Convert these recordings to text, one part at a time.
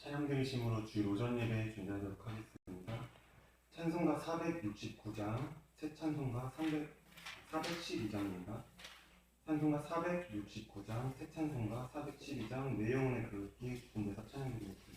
차량 등심으로 주 오전 예배 준비하도록 하겠습니다. 찬송가 469장, 새 찬송가 412장입니다. 찬송가 469장, 새 찬송가 412장, 내 영혼의 그릇기 군대사 찬양드리겠습니다.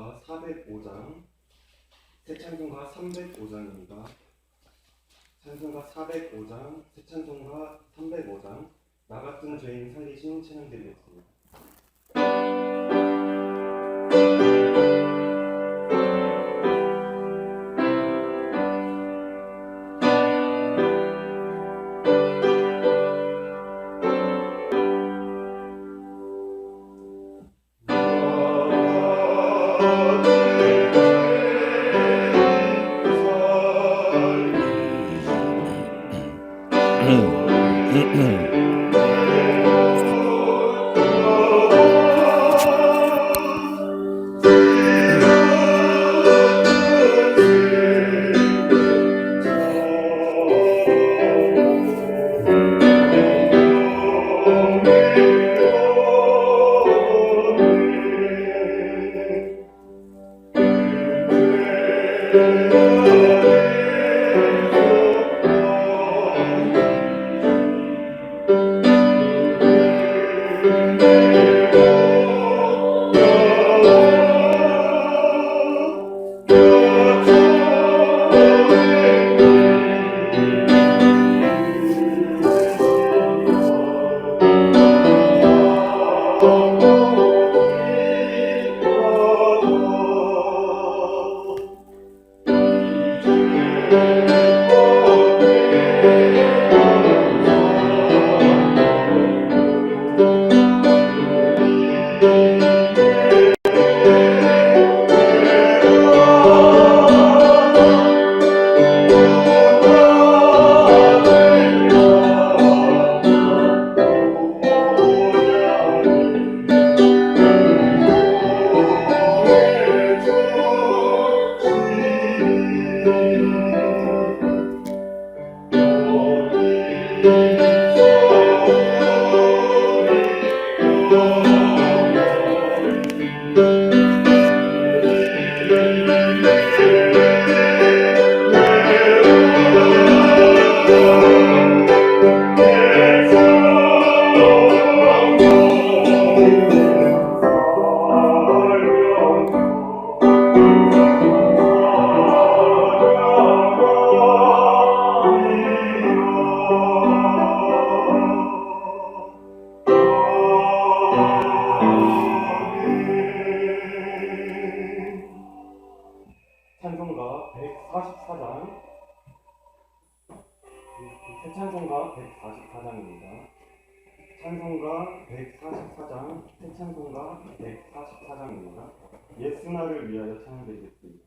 찬송가 405장, 새 찬송가 305장입니다. 찬송가 405장, 새 찬송가 305장, 나 같은 죄인 살리신 찬양드리겠습니다. 찬송가 144장, 새찬송가 144장입니다. 예수나를 위하여 찬양드리겠습니다.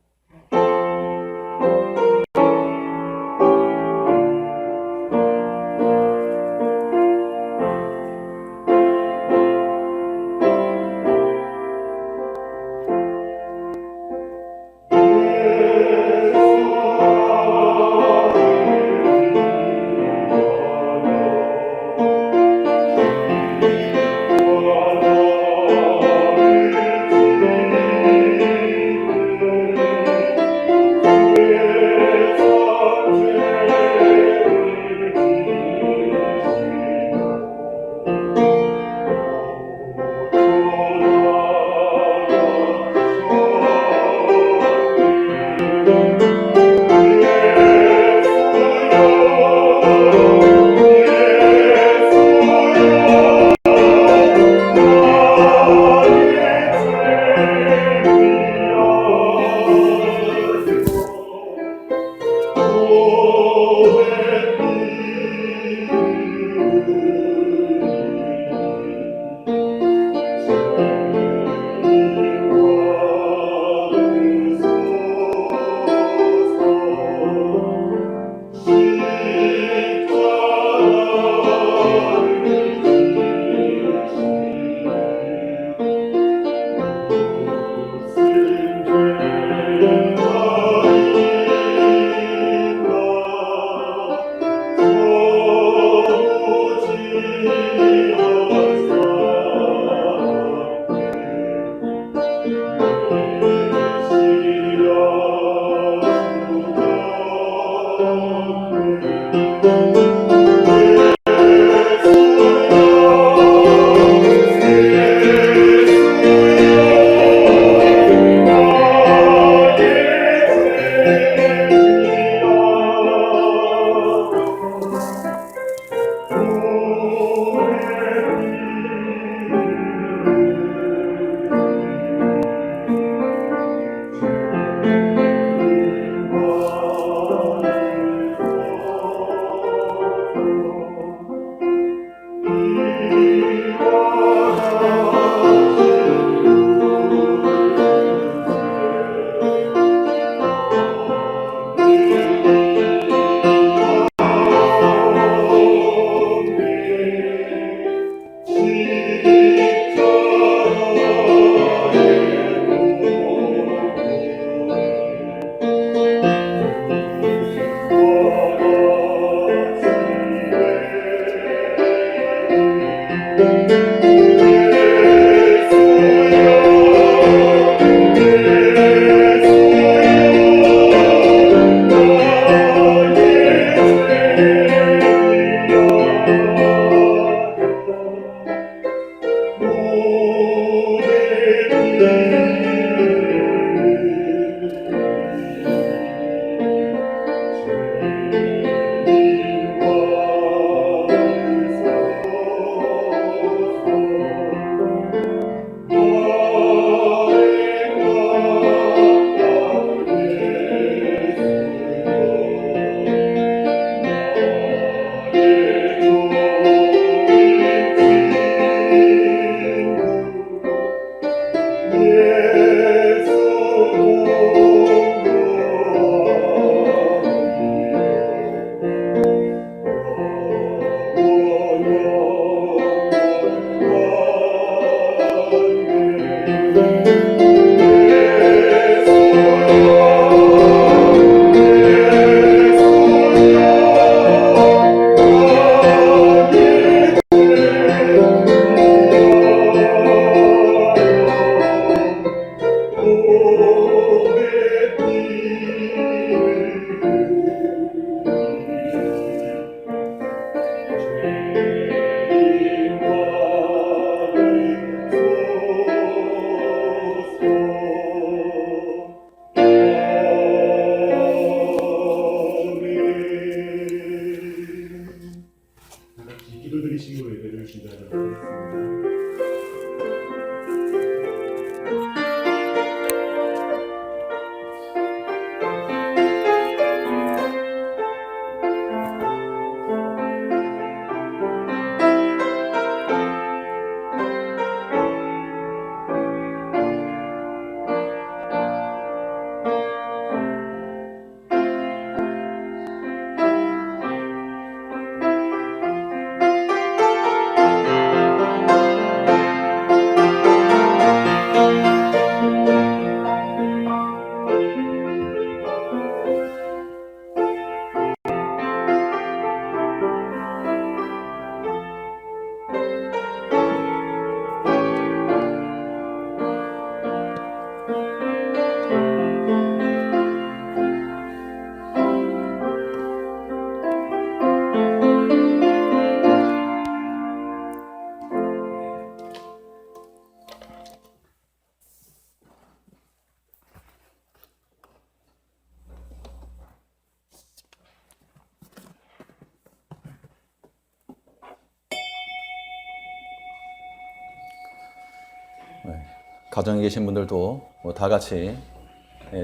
가정에 계신 분들도 다 같이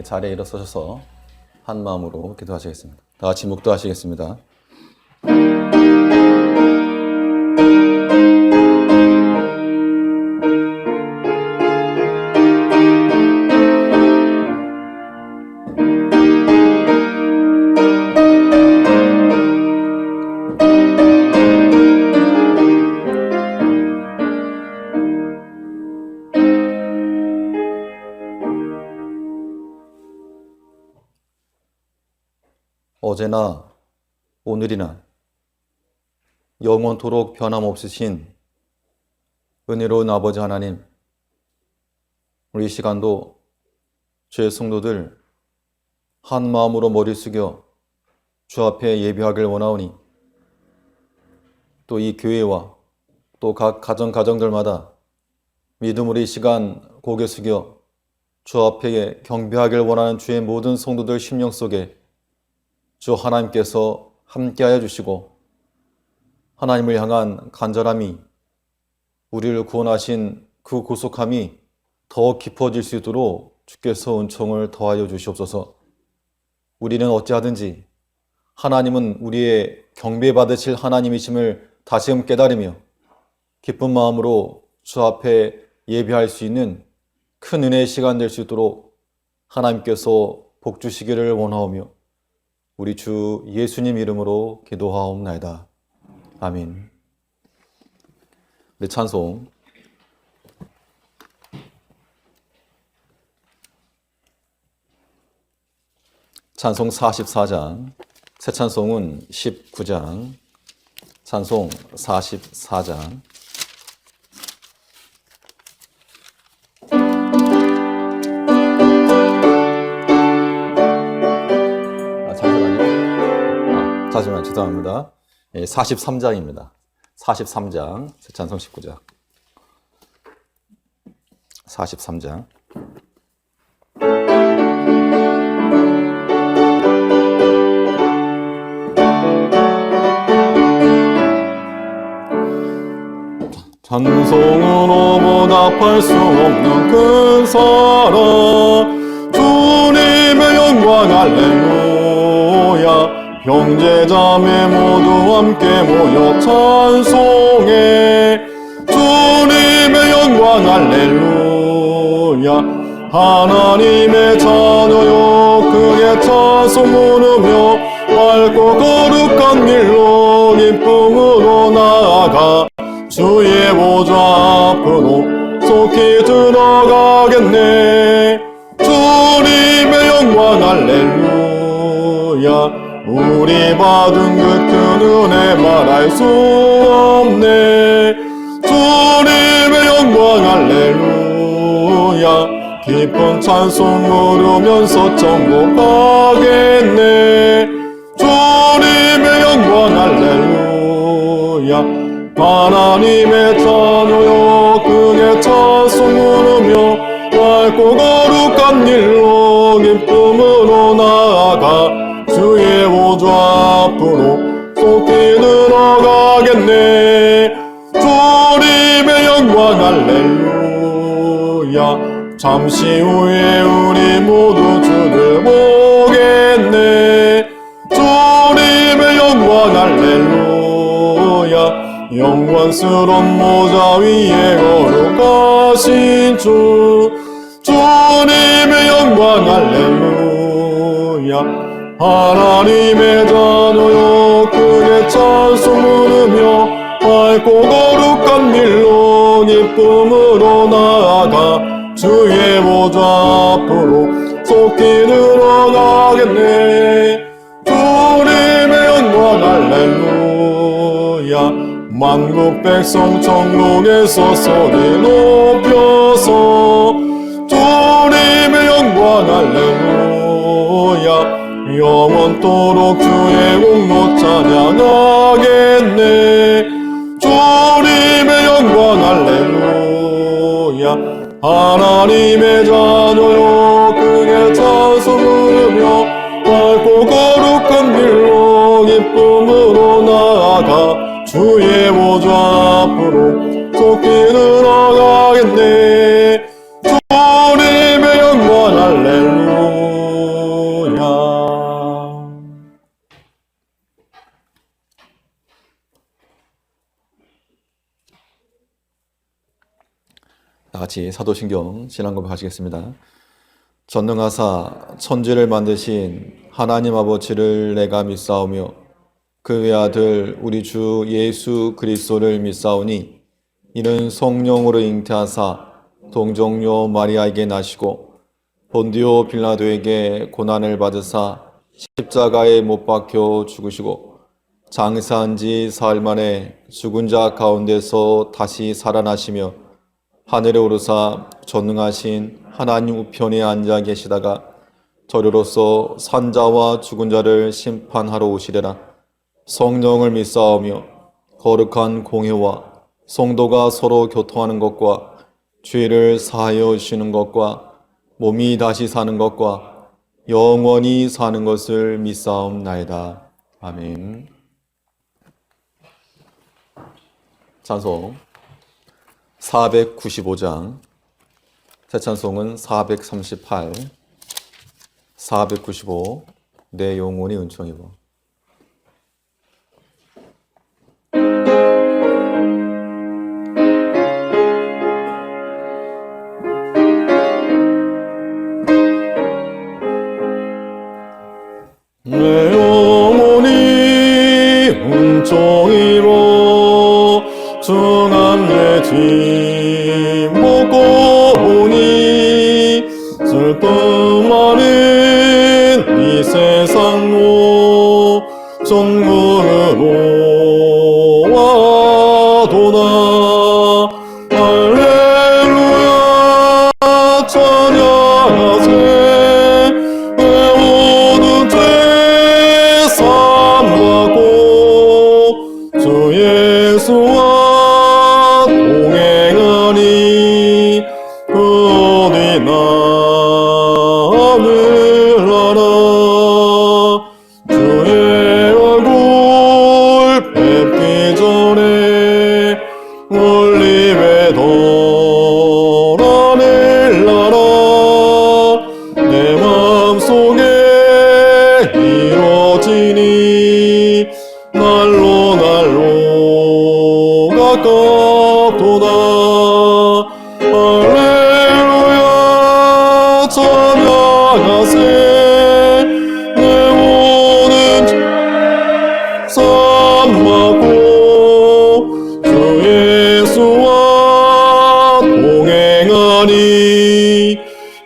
자리에 일어서셔서 한 마음으로 기도하시겠습니다. 다 같이 묵도하시겠습니다. 어제나 오늘이나 영원토록 변함없으신 은혜로운 아버지 하나님, 우리 이 시간도 주의 성도들 한 마음으로 머리 숙여 주 앞에 예배하길 원하오니 또 이 교회와 또 각 가정들마다 믿음으로 이 시간 고개 숙여 주 앞에 경배하길 원하는 주의 모든 성도들 심령 속에 주 하나님께서 함께하여 주시고 하나님을 향한 간절함이, 우리를 구원하신 그 구속함이 더 깊어질 수 있도록 주께서 은총을 더하여 주시옵소서. 우리는 어찌하든지 하나님은 우리의 경배받으실 하나님이심을 다시금 깨달으며 기쁜 마음으로 주 앞에 예배할 수 있는 큰 은혜의 시간 될 수 있도록 하나님께서 복 주시기를 원하오며 우리 주 예수님 이름으로 기도하옵나이다. 아멘. 우리 찬송 찬송 44장, 새 찬송은 19장, 찬송 44장. 잠시만요. 죄송합니다. 43장입니다. 43장, 새 찬송 19장. 43장. 찬송으로 보답할 수 없는 큰 사랑, 주님의 영광 할렐루야. 형제자매 모두 함께 모여 찬송해. 주님의 영광 할렐루야. 하나님의 자녀여 크게 찬송 부르며 밝고 거룩한 길로 기쁨으로 나아가 주의 보좌 앞으로 속히 들어가겠네. 주님의 영광 할렐루야. 우리 받은 그 큰 은혜 말할 수 없네. 주님의 영광 할렐루야. 깊은 찬송 부르면서 천국 가겠네. 주님의 영광 할렐루야. 하나님의 자녀여 크게 찬송 부르며 밝고 거룩한 일로 기쁨으로 나아가 주의 보좌 앞으로 속히 들어가겠네. 주님의 영광 할렐루야. 잠시 후에 우리 모두 주를 보겠네. 주님의 영광 할렐루야. 영광스러운 모자 위에 거룩하신 주, 주님의 영광 할렐루야. 하나님의 자녀여 크게 찬송 부르며 밝고 거룩한 길로 기쁨으로 나아가 주의 보좌 앞으로 속히 들어가겠네. 주님의 영광 할렐루야. 만국 백성 천국에서 소리 높여서 주님의 영광 할렐루야. 영원토록 주의 공로 찬양하겠네. 주님의 영광 할렐루야. 하나님의 자녀여 크게 찬송 부르며 밝고 거룩한 길로 기쁨으로 나아가 주의 보좌 앞으로 속히 들어가겠네. 다 같이 사도신경 신앙 고백하시겠습니다. 전능하사 천지를 만드신 하나님 아버지를 내가 믿사오며 그 외아들 우리 주 예수 그리스도를 믿사오니 이는 성령으로 잉태하사 동정녀 마리아에게 나시고 본디오 빌라도에게 고난을 받으사 십자가에 못 박혀 죽으시고 장사한 지 사흘 만에 죽은 자 가운데서 다시 살아나시며 하늘에 오르사 전능하신 하나님 우편에 앉아 계시다가 저리로서 산자와 죽은 자를 심판하러 오시리라. 성령을 믿사오며 거룩한 공회와 성도가 서로 교통하는 것과 죄를 사하여 주시는 것과 몸이 다시 사는 것과 영원히 사는 것을 믿사옵나이다. 아멘. 찬송 495장, 새 찬송은 438, 495, 내 영혼이 은총이고. 내 영혼이 은총이로 중한 죄짐 먹고 보니 슬픔 많은 이 세상로 전국으로 와도다. 할렐루야 찬양하세. 내 모든 죄 삼가고 주 예수와 동행하니 그 어디나 하늘나라. 주의 얼굴 뵙기 전에 올리베 돌아낼라라. 내 마음속에 이루어지니 날로 날로 가깝도다. 할렐루야 찬양하세. 내 모든 죄 삼가고 주 예수와 동행하니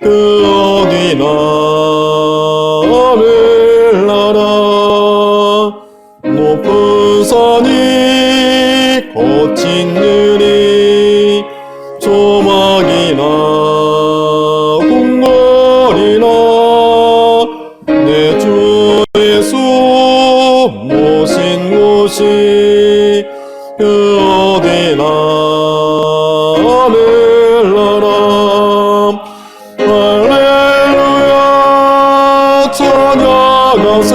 그 어디나 하늘나라. 높은 산이 거친 들이 조막이나 궁궐이나 내 주 예수 모신 곳이 그 어디나 하늘나라. 할렐루야 찬양하세.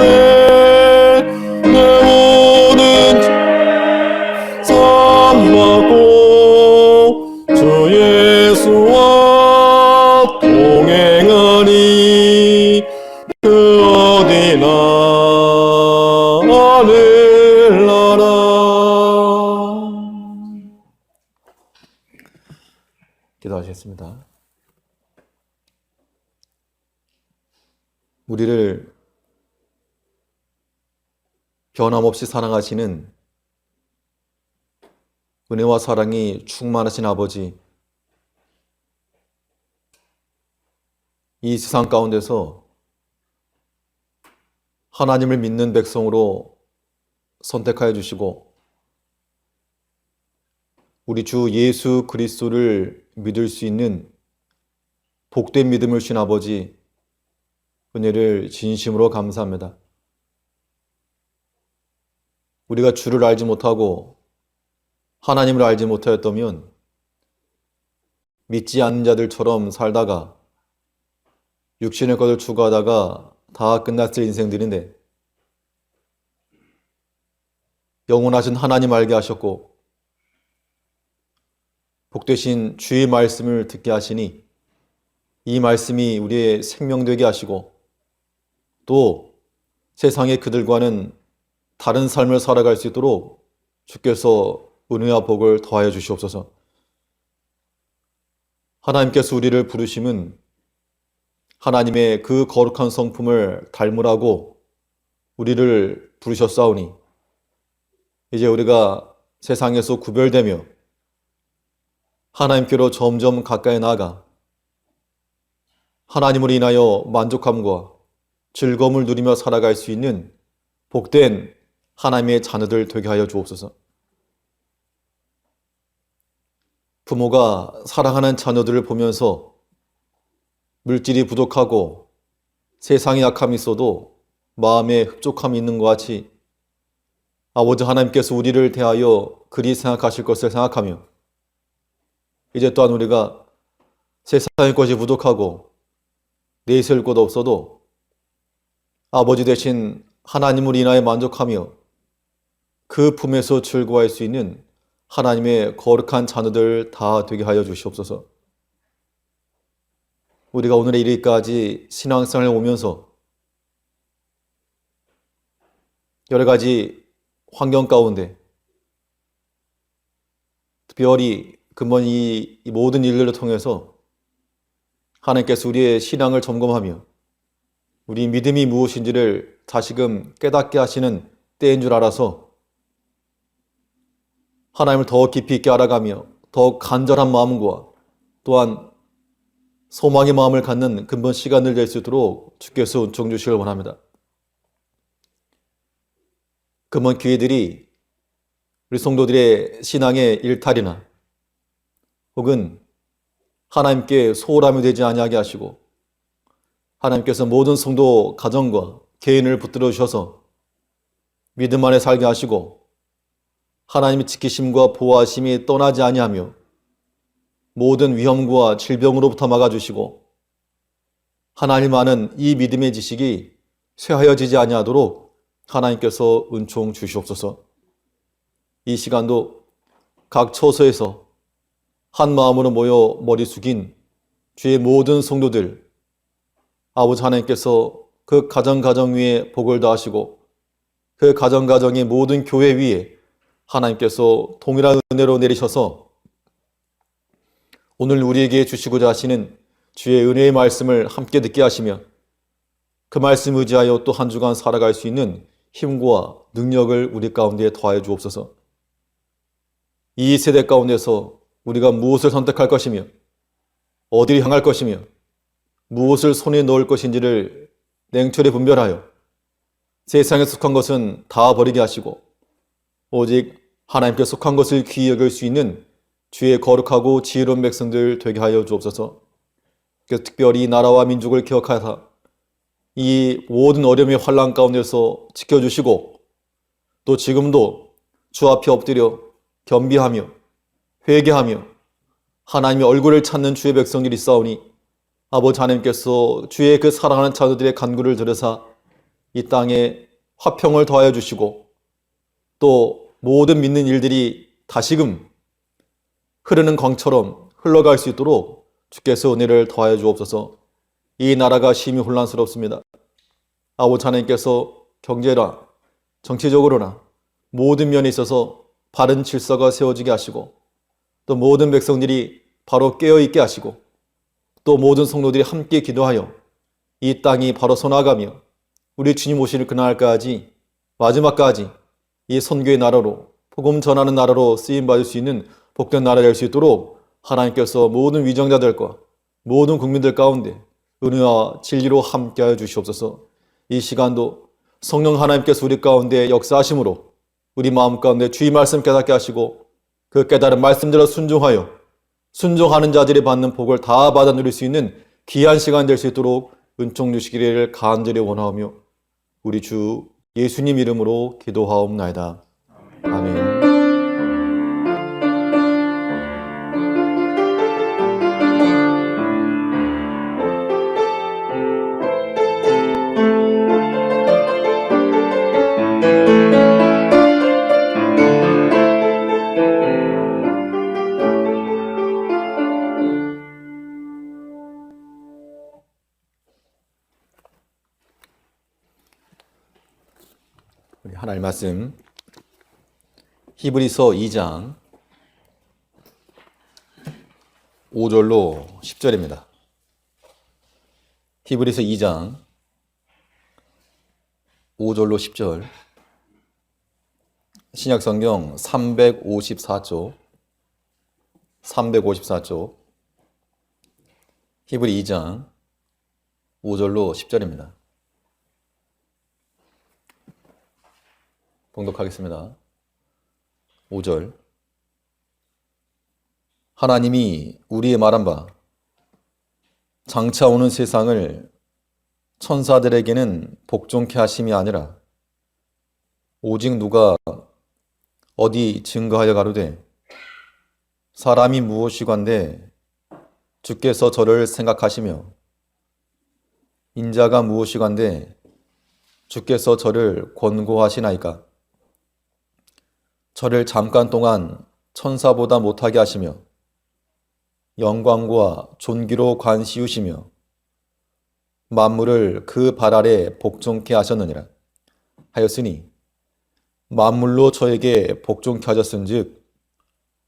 내 모든 죄 삼가고 주 예수와 동행하니 그 어디나 하늘나라. 기도하시겠습니다. 우리를 변함없이 사랑하시는 은혜와 사랑이 충만하신 아버지, 이 세상 가운데서 하나님을 믿는 백성으로 선택하여 주시고 우리 주 예수 그리스도를 믿을 수 있는 복된 믿음을 주신 아버지, 은혜를 진심으로 감사합니다. 우리가 주를 알지 못하고 하나님을 알지 못하였다면 믿지 않는 자들처럼 살다가 육신의 것을 추구하다가 다 끝났을 인생들인데, 영원하신 하나님 알게 하셨고 복되신 주의 말씀을 듣게 하시니 이 말씀이 우리의 생명 되게 하시고 또 세상의 그들과는 다른 삶을 살아갈 수 있도록 주께서 은혜와 복을 더하여 주시옵소서. 하나님께서 우리를 부르심은 하나님의 그 거룩한 성품을 닮으라고 우리를 부르셨사오니 이제 우리가 세상에서 구별되며 하나님께로 점점 가까이 나아가 하나님을 인하여 만족함과 즐거움을 누리며 살아갈 수 있는 복된 하나님의 자녀들 되게 하여 주옵소서. 부모가 사랑하는 자녀들을 보면서 물질이 부족하고 세상에 약함이 있어도 마음에 흡족함이 있는 것 같이 아버지 하나님께서 우리를 대하여 그리 생각하실 것을 생각하며 이제 또한 우리가 세상의 것이 부족하고 내세울 것 없어도 아버지 되신 하나님을 인하여 만족하며 그 품에서 즐거워할 수 있는 하나님의 거룩한 자녀들 다 되게 하여 주시옵소서. 우리가 오늘에 이르기까지 신앙생활을 오면서 여러 가지 환경 가운데 특별히 근본 이 모든 일들을 통해서 하나님께서 우리의 신앙을 점검하며 우리 믿음이 무엇인지를 다시금 깨닫게 하시는 때인 줄 알아서 하나님을 더 깊이 있게 알아가며 더 간절한 마음과 또한 소망의 마음을 갖는 근본 시간을 낼 수 있도록 주께서 은총 주시길 원합니다. 근본 기회들이 우리 성도들의 신앙의 일탈이나 혹은 하나님께 소홀함이 되지 아니하게 하시고 하나님께서 모든 성도 가정과 개인을 붙들어 주셔서 믿음 안에 살게 하시고 하나님의 지키심과 보호하심이 떠나지 아니하며 모든 위험과 질병으로부터 막아주시고 하나님 아는 이 믿음의 지식이 쇠하여지지 아니하도록 하나님께서 은총 주시옵소서. 이 시간도 각 처소에서 한 마음으로 모여 머리 숙인 주의 모든 성도들 아버지 하나님께서 그 가정 위에 복을 더하시고 그 가정의 모든 교회 위에 하나님께서 동일한 은혜로 내리셔서 오늘 우리에게 주시고자 하시는 주의 은혜의 말씀을 함께 듣게 하시며 그 말씀 의지하여 또 한 주간 살아갈 수 있는 힘과 능력을 우리 가운데 더하여 주옵소서. 이 세대 가운데서 우리가 무엇을 선택할 것이며 어디를 향할 것이며 무엇을 손에 넣을 것인지를 냉철히 분별하여 세상에 속한 것은 다 버리게 하시고 오직 하나님께 속한 것을 귀히 여길 수 있는 주의 거룩하고 지혜로운 백성들 되게 하여 주옵소서. 그래서 특별히 나라와 민족을 기억하사 이 모든 어려움의 환난 가운데서 지켜주시고 또 지금도 주 앞에 엎드려 겸비하며 회개하며 하나님의 얼굴을 찾는 주의 백성들이 있사오니 아버지 하나님께서 주의 그 사랑하는 자녀들의 간구를 들으사 이 땅에 화평을 더하여 주시고 또 모든 믿는 일들이 다시금 흐르는 강처럼 흘러갈 수 있도록 주께서 은혜를 더하여 주옵소서. 이 나라가 심히 혼란스럽습니다. 아버지 하나님께서 경제나 정치적으로나 모든 면에 있어서 바른 질서가 세워지게 하시고 또 모든 백성들이 바로 깨어있게 하시고 또 모든 성도들이 함께 기도하여 이 땅이 바로 서나가며 우리 주님 오실 그날까지 마지막까지 이 선교의 나라로 복음 전하는 나라로 쓰임받을 수 있는 복된 나라 될 수 있도록 하나님께서 모든 위정자들과 모든 국민들 가운데 은혜와 진리로 함께하여 주시옵소서. 이 시간도 성령 하나님께서 우리 가운데 역사하심으로 우리 마음 가운데 주의 말씀 깨닫게 하시고 그 깨달은 말씀대로 순종하는 자들이 받는 복을 다 받아 누릴 수 있는 귀한 시간 될 수 있도록 은총 주시기를 간절히 원하오며 우리 주 예수님 이름으로 기도하옵나이다. 아멘. 우리 하나님 말씀 히브리서 2장 5절로 10절입니다. 히브리서 2장 5절로 10절. 신약성경 354쪽. 히브리 2장 5절로 10절입니다. 봉독하겠습니다. 5절. 하나님이 우리의 말한 바 장차 오는 세상을 천사들에게는 복종케 하심이 아니라 오직 누가 어디 증거하여 가로되 사람이 무엇이관데 주께서 저를 생각하시며 인자가 무엇이관데 주께서 저를 권고하시나이까. 저를 잠깐 동안 천사보다 못하게 하시며 영광과 존귀로 관시우시며 만물을 그 발 아래 복종케 하셨느니라 하였으니 만물로 저에게 복종케 하셨은즉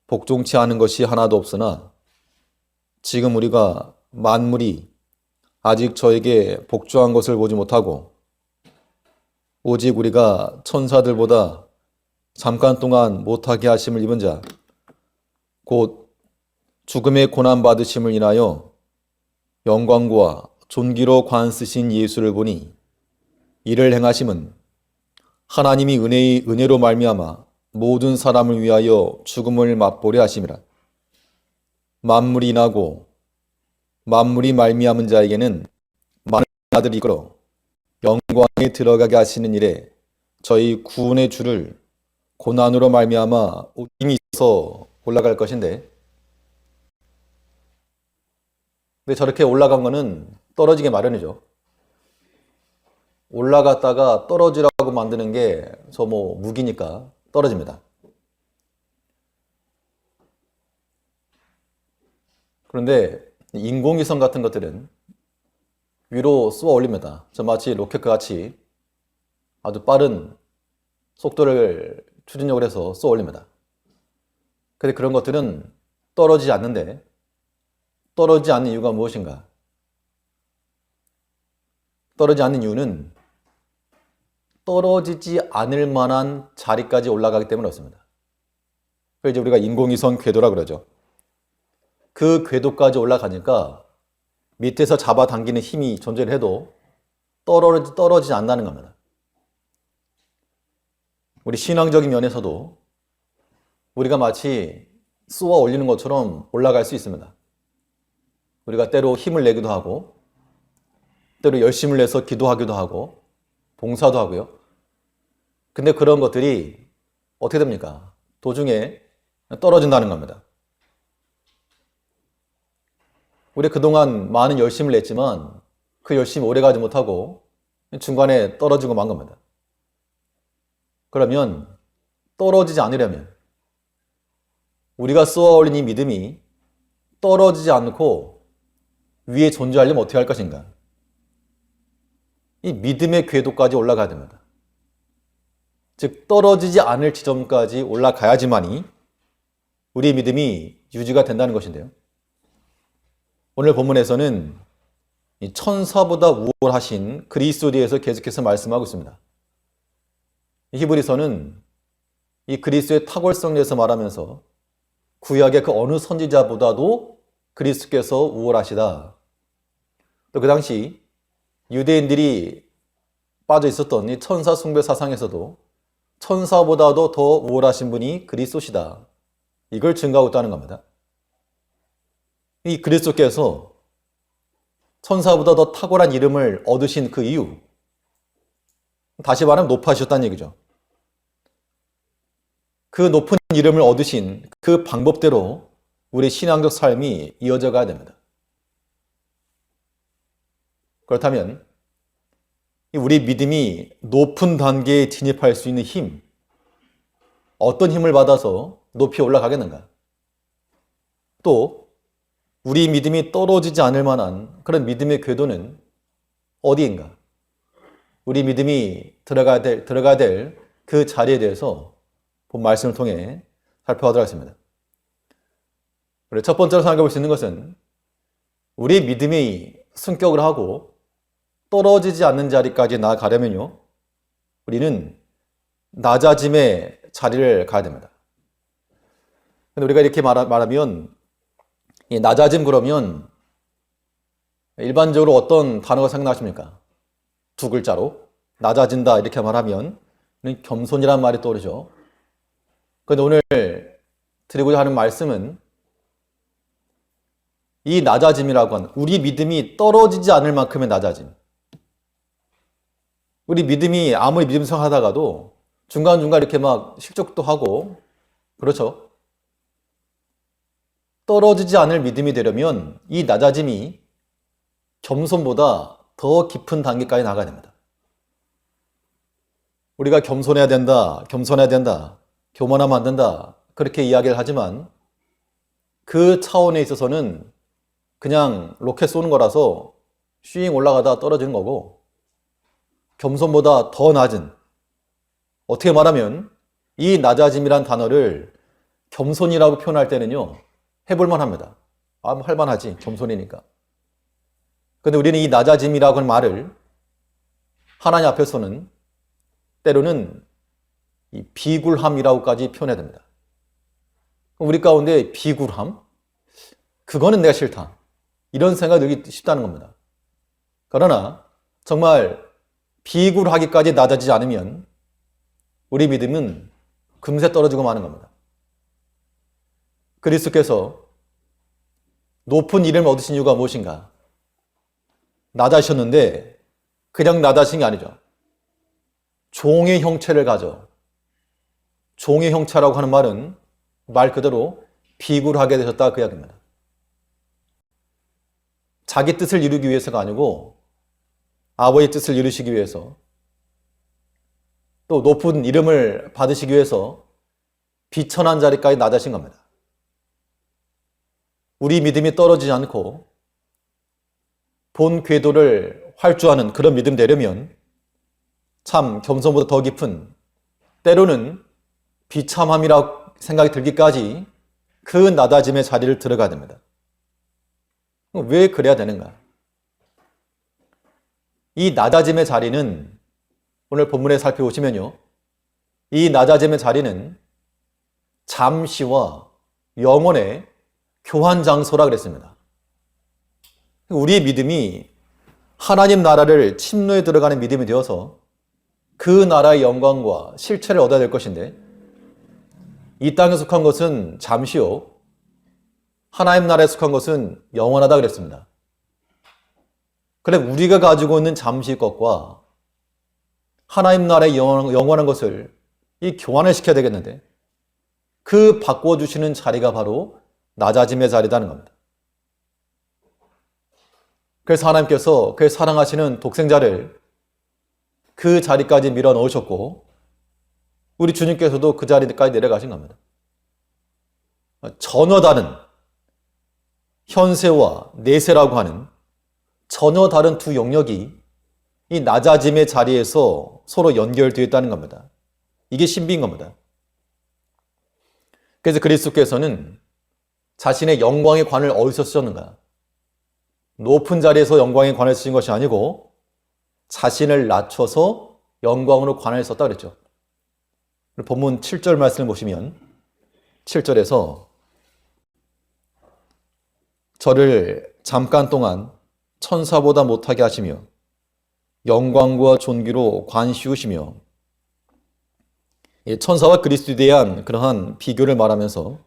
복종치 않은 것이 하나도 없으나 지금 우리가 만물이 아직 저에게 복종한 것을 보지 못하고 오직 우리가 천사들보다 잠깐 동안 못하게 하심을 입은 자 곧 죽음의 고난 받으심을 인하여 영광과 존귀로 관 쓰신 예수를 보니 이를 행하심은 하나님이 은혜로 말미암아 모든 사람을 위하여 죽음을 맛보려 하심이라. 만물이 나고 만물이 말미암은 자에게는 많은 아들이 이끌어 영광에 들어가게 하시는 일에 저희 구원의 주를 고난으로 말미암아 힘이 있어 올라갈 것인데, 근데 저렇게 올라간 거는 떨어지게 마련이죠. 올라갔다가 떨어지라고 만드는 게 저 무기니까 떨어집니다. 그런데 인공위성 같은 것들은 위로 쏘아 올립니다. 저 마치 로켓과 같이 아주 빠른 속도를 추진력을 해서 쏘아 올립니다. 근데 그런 것들은 떨어지지 않는데, 떨어지지 않는 이유가 무엇인가? 떨어지지 않는 이유는 떨어지지 않을 만한 자리까지 올라가기 때문에 그렇습니다. 그래서 이제 우리가 인공위성 궤도라 그러죠. 그 궤도까지 올라가니까 밑에서 잡아당기는 힘이 존재를 해도 떨어지지 않는다는 겁니다. 우리 신앙적인 면에서도 우리가 마치 쏘아 올리는 것처럼 올라갈 수 있습니다. 우리가 때로 힘을 내기도 하고 때로 열심을 내서 기도하기도 하고 봉사도 하고요. 근데 그런 것들이 어떻게 됩니까? 도중에 떨어진다는 겁니다. 우리 그동안 많은 열심을 냈지만 그 열심이 오래가지 못하고 중간에 떨어지고 만 겁니다. 그러면 떨어지지 않으려면 우리가 쏘아 올린 이 믿음이 떨어지지 않고 위에 존재하려면 어떻게 할 것인가? 이 믿음의 궤도까지 올라가야 됩니다. 즉 떨어지지 않을 지점까지 올라가야지만이 우리의 믿음이 유지가 된다는 것인데요. 오늘 본문에서는 이 천사보다 우월하신 그리스도에 대해서 계속해서 말씀하고 있습니다. 히브리서는 이 그리스도의 탁월성에 대해서 말하면서 구약의 그 어느 선지자보다도 그리스도께서 우월하시다. 또 그 당시 유대인들이 빠져 있었던 이 천사 숭배 사상에서도 천사보다도 더 우월하신 분이 그리스도시다. 이걸 증거하고 있다는 겁니다. 이 그리스도께서 천사보다 더 탁월한 이름을 얻으신 그 이유, 다시 말하면 높아지셨다는 얘기죠. 그 높은 이름을 얻으신 그 방법대로 우리 신앙적 삶이 이어져 가야 됩니다. 그렇다면 우리 믿음이 높은 단계에 진입할 수 있는 힘, 어떤 힘을 받아서 높이 올라가겠는가? 또 우리 믿음이 떨어지지 않을 만한 그런 믿음의 궤도는 어디인가? 우리 믿음이 들어가야 될 그 자리에 대해서 본 말씀을 통해 살펴보도록 하겠습니다. 우리 첫 번째로 생각해 볼 수 있는 것은 우리 믿음이 승격을 하고 떨어지지 않는 자리까지 나아가려면요, 우리는 낮아짐의 자리를 가야 됩니다. 근데 우리가 이렇게 말하면, 이 낮아짐 그러면 일반적으로 어떤 단어가 생각나십니까? 두 글자로 낮아진다 이렇게 말하면 겸손이라는 말이 떠오르죠. 그런데 오늘 드리고자 하는 말씀은 이 낮아짐이라고 하는, 우리 믿음이 떨어지지 않을 만큼의 낮아짐. 우리 믿음이 아무리 믿음성 하다가도 중간중간 이렇게 막 실족도 하고, 그렇죠? 떨어지지 않을 믿음이 되려면 이 낮아짐이 겸손보다 더 깊은 단계까지 나가야 됩니다. 우리가 겸손해야 된다, 교만하면 안 된다, 그렇게 이야기를 하지만 그 차원에 있어서는 그냥 로켓 쏘는 거라서 슈잉 올라가다 떨어지는 거고, 겸손보다 더 낮은, 어떻게 말하면 이 낮아짐이란 단어를 겸손이라고 표현할 때는요, 해볼만 합니다. 할만하지, 겸손이니까. 근데 우리는 이 낮아짐이라고 하는 말을 하나님 앞에서는 때로는 이 비굴함이라고까지 표현해야 됩니다. 우리 가운데 비굴함? 그거는 내가 싫다, 이런 생각이 들기 쉽다는 겁니다. 그러나 정말 비굴하기까지 낮아지지 않으면 우리 믿음은 금세 떨어지고 마는 겁니다. 그리스도께서 높은 이름을 얻으신 이유가 무엇인가? 낮아셨는데 그냥 낮아진 게 아니죠. 종의 형체를 가져. 종의 형체라고 하는 말은 말 그대로 비굴하게 되셨다, 그 이야기입니다. 자기 뜻을 이루기 위해서가 아니고 아버지의 뜻을 이루시기 위해서, 또 높은 이름을 받으시기 위해서 비천한 자리까지 낮아진 겁니다. 우리 믿음이 떨어지지 않고 본 궤도를 활주하는 그런 믿음 되려면 참 겸손보다 더 깊은, 때로는 비참함이라고 생각이 들기까지 그 낮아짐의 자리를 들어가야 됩니다. 왜 그래야 되는가? 이 낮아짐의 자리는 오늘 본문에 살펴보시면요, 이 낮아짐의 자리는 잠시와 영원의 교환 장소라 그랬습니다. 우리의 믿음이 하나님 나라를 침노에 들어가는 믿음이 되어서 그 나라의 영광과 실체를 얻어야 될 것인데, 이 땅에 속한 것은 잠시요, 하나님 나라에 속한 것은 영원하다 그랬습니다. 그래, 우리가 가지고 있는 잠시 것과 하나님 나라의 영원한 것을 이 교환을 시켜야 되겠는데, 그 바꿔주시는 자리가 바로 낮아짐의 자리라는 겁니다. 그래서 하나님께서 그의 사랑하시는 독생자를 그 자리까지 밀어 넣으셨고, 우리 주님께서도 그 자리까지 내려가신 겁니다. 전혀 다른 현세와 내세라고 하는 전혀 다른 두 영역이 이 낮아짐의 자리에서 서로 연결되어 있다는 겁니다. 이게 신비인 겁니다. 그래서 그리스도께서는 자신의 영광의 관을 어디서 쓰셨는가? 높은 자리에서 영광의 관을 쓰신 것이 아니고 자신을 낮춰서 영광으로 관을 썼다 그랬죠. 본문 7절 말씀을 보시면 7절에서 저를 잠깐 동안 천사보다 못하게 하시며 영광과 존귀로 관 씌우시며, 천사와 그리스도에 대한 그러한 비교를 말하면서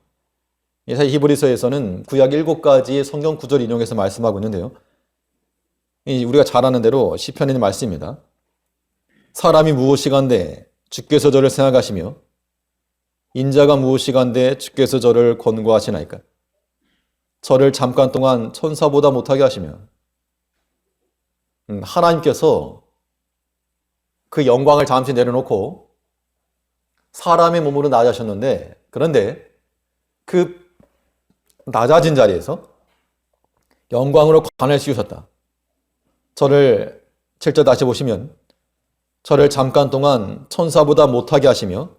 사실 히브리서에서는 구약 7가지의 성경 구절 인용해서 말씀하고 있는데요, 우리가 잘 아는 대로 시편에 있는 말씀입니다. 사람이 무엇이간데 주께서 저를 생각하시며 인자가 무엇이간데 주께서 저를 권고하시나이까? 저를 잠깐 동안 천사보다 못하게 하시며, 하나님께서 그 영광을 잠시 내려놓고 사람의 몸으로 낮아졌는데, 그런데 그 낮아진 자리에서 영광으로 관을 씌우셨다. 저를 7절 다시 보시면 저를 잠깐 동안 천사보다 못하게 하시며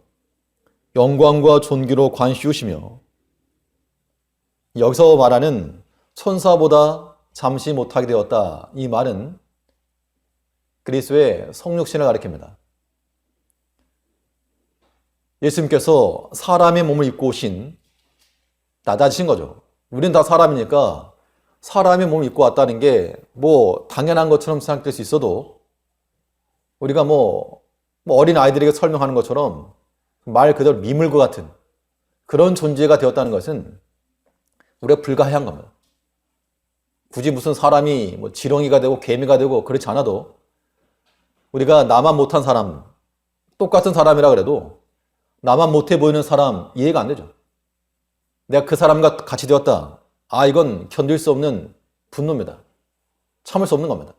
영광과 존귀로 관 씌우시며, 여기서 말하는 천사보다 잠시 못하게 되었다. 이 말은 그리스도의 성육신을 가리킵니다. 예수님께서 사람의 몸을 입고 오신 낮아지신 거죠. 우리는 다 사람이니까 사람의 몸을 입고 왔다는 게 뭐 당연한 것처럼 생각될 수 있어도 우리가 뭐 어린 아이들에게 설명하는 것처럼 말 그대로 미물과 같은 그런 존재가 되었다는 것은 우리가 불가해한 겁니다. 굳이 무슨 사람이 뭐 지렁이가 되고 개미가 되고 그렇지 않아도 우리가 나만 못한 사람, 똑같은 사람이라 그래도 나만 못해 보이는 사람 이해가 안 되죠. 내가 그 사람과 같이 되었다. 아, 이건 견딜 수 없는 분노입니다. 참을 수 없는 겁니다.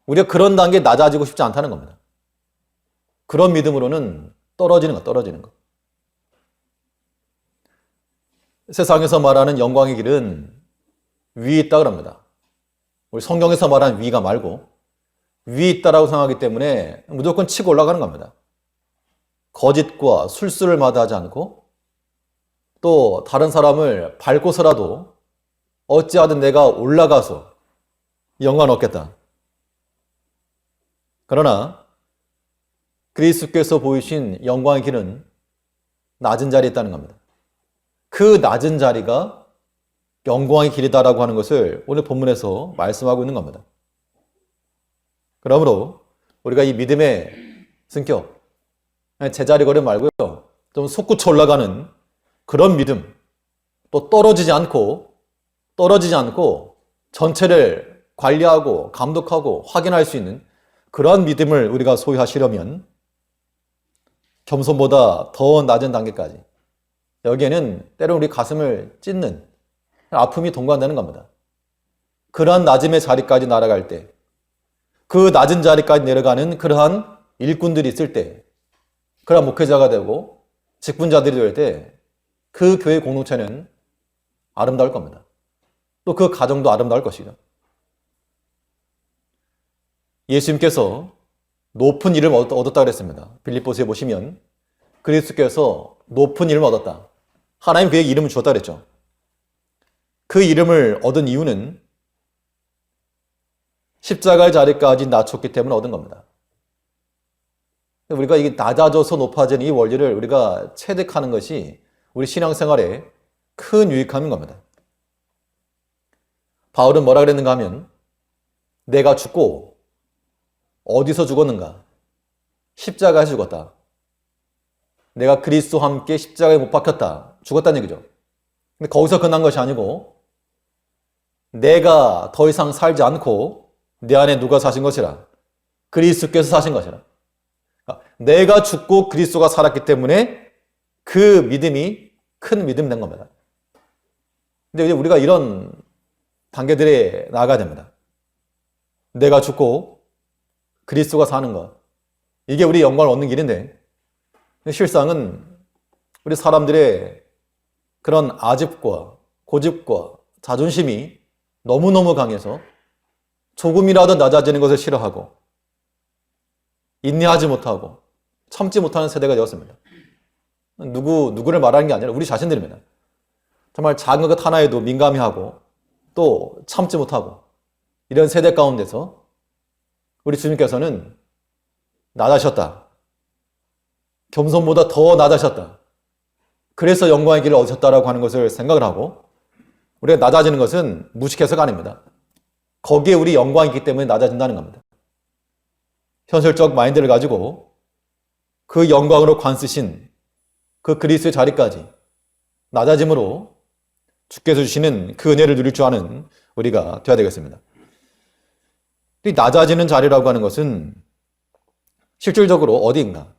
우리가 그런 단계에 낮아지고 싶지 않다는 겁니다. 그런 믿음으로는 떨어지는 거. 세상에서 말하는 영광의 길은 위에 있다 그럽니다. 우리 성경에서 말하는 위가 말고 위에 있다라고 생각하기 때문에 무조건 치고 올라가는 겁니다. 거짓과 술수를 마다하지 않고 또 다른 사람을 밟고서라도 어찌하든 내가 올라가서 영광을 얻겠다. 그러나 그리스도께서 보이신 영광의 길은 낮은 자리에 있다는 겁니다. 그 낮은 자리가 영광의 길이다라고 하는 것을 오늘 본문에서 말씀하고 있는 겁니다. 그러므로 우리가 이 믿음의 승격, 제자리 걸음 말고요, 좀 솟구쳐 올라가는 그런 믿음, 또 떨어지지 않고 전체를 관리하고 감독하고 확인할 수 있는 그러한 믿음을 우리가 소유하시려면 겸손보다 더 낮은 단계까지, 여기에는 때로 우리 가슴을 찢는 아픔이 동반되는 겁니다. 그러한 낮음의 자리까지 날아갈 때, 그 낮은 자리까지 내려가는 그러한 일꾼들이 있을 때, 그러한 목회자가 되고 직분자들이 될 때 그 교회 공동체는 아름다울 겁니다. 또 그 가정도 아름다울 것이죠. 예수님께서 높은 이름을 얻었다 그랬습니다. 빌립보서에 보시면 그리스도께서 높은 이름을 얻었다. 하나님 그에게 이름을 주었다 그랬죠. 그 이름을 얻은 이유는 십자가의 자리까지 낮췄기 때문에 얻은 겁니다. 우리가 이게 낮아져서 높아지는 이 원리를 우리가 체득하는 것이 우리 신앙생활에 큰 유익함인 겁니다. 바울은 뭐라 그랬는가 하면 내가 죽고 어디서 죽었는가? 십자가에 죽었다. 내가 그리스도와 함께 십자가에 못 박혔다. 죽었다는 얘기죠. 근데 거기서 끝난 것이 아니고 내가 더 이상 살지 않고 내 안에 누가 사신 것이라? 그리스도께서 사신 것이라. 내가 죽고 그리스도가 살았기 때문에 그 믿음이 큰 믿음이 된 겁니다. 근데 이제 우리가 이런 단계들에 나아가야 됩니다. 내가 죽고 그리스도가 사는 것. 이게 우리 영광을 얻는 길인데 실상은 우리 사람들의 그런 아집과 고집과 자존심이 너무너무 강해서 조금이라도 낮아지는 것을 싫어하고 인내하지 못하고 참지 못하는 세대가 되었습니다. 누구를 말하는 게 아니라 우리 자신들입니다. 정말 작은 것 하나에도 민감해하고 또 참지 못하고 이런 세대 가운데서 우리 주님께서는 낮아셨다. 겸손보다 더 낮아셨다. 그래서 영광의 길을 얻으셨다라고 하는 것을 생각을 하고 우리가 낮아지는 것은 무식해서가 아닙니다. 거기에 우리 영광이 있기 때문에 낮아진다는 겁니다. 현실적 마인드를 가지고 그 영광으로 관쓰신 그 그리스도의 자리까지 낮아짐으로 주께서 주시는 그 은혜를 누릴 줄 아는 우리가 되어야 되겠습니다. 이 낮아지는 자리라고 하는 것은 실질적으로 어디인가?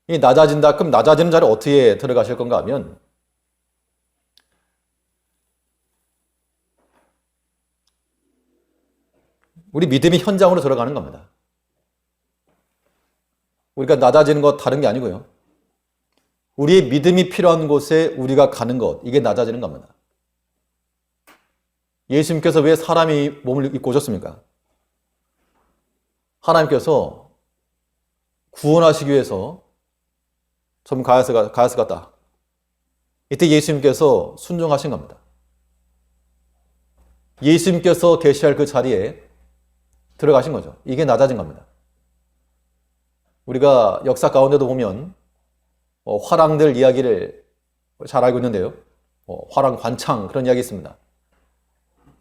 이 낮아진다, 그럼 낮아지는 자리 어떻게 들어가실 건가 하면 우리 믿음이 현장으로 들어가는 겁니다. 우리가 낮아지는 것 다른 게 아니고요. 우리의 믿음이 필요한 곳에 우리가 가는 것, 이게 낮아지는 겁니다. 예수님께서 왜 사람이 몸을 입고 오셨습니까? 하나님께서 구원하시기 위해서 좀 가야스 같다. 이때 예수님께서 순종하신 겁니다. 예수님께서 계시할 그 자리에 들어가신 거죠. 이게 낮아진 겁니다. 우리가 역사 가운데도 보면 화랑들 이야기를 잘 알고 있는데요. 화랑 관창 그런 이야기 있습니다.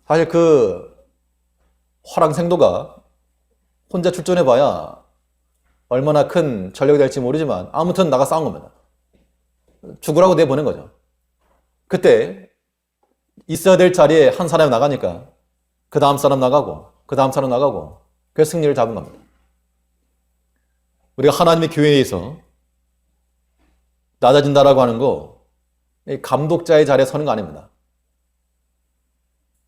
사실 그 화랑 생도가 혼자 출전해봐야 얼마나 큰 전력이 될지 모르지만 아무튼 나가 싸운 겁니다. 죽으라고 내보낸 거죠. 그때 있어야 될 자리에 한 사람이 나가니까 그 다음 사람 나가고 그 다음 사람 나가고 그래서 승리를 잡은 겁니다. 우리가 하나님의 교회에서 낮아진다라고 하는 거 감독자의 자리에 서는 거 아닙니다.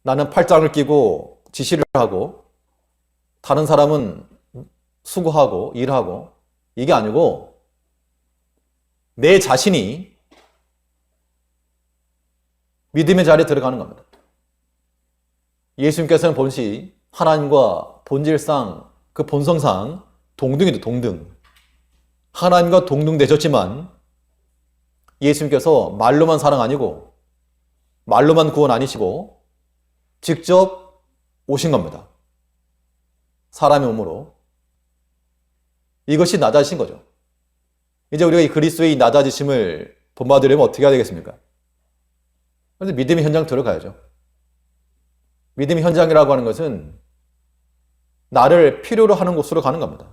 나는 팔짱을 끼고 지시를 하고 다른 사람은 수고하고 일하고 이게 아니고 내 자신이 믿음의 자리에 들어가는 겁니다. 예수님께서는 본시 하나님과 본질상 그 본성상 동등이죠. 동등. 하나님과 동등되셨지만 예수님께서 말로만 사랑 아니고 말로만 구원 아니시고 직접 오신 겁니다. 사람의 몸으로. 이것이 낮아지신 거죠. 이제 우리가 이 그리스도의 이 낮아지심을 본받으려면 어떻게 해야 되겠습니까? 그런데 믿음의 현장 들어가야죠. 믿음의 현장이라고 하는 것은 나를 필요로 하는 곳으로 가는 겁니다.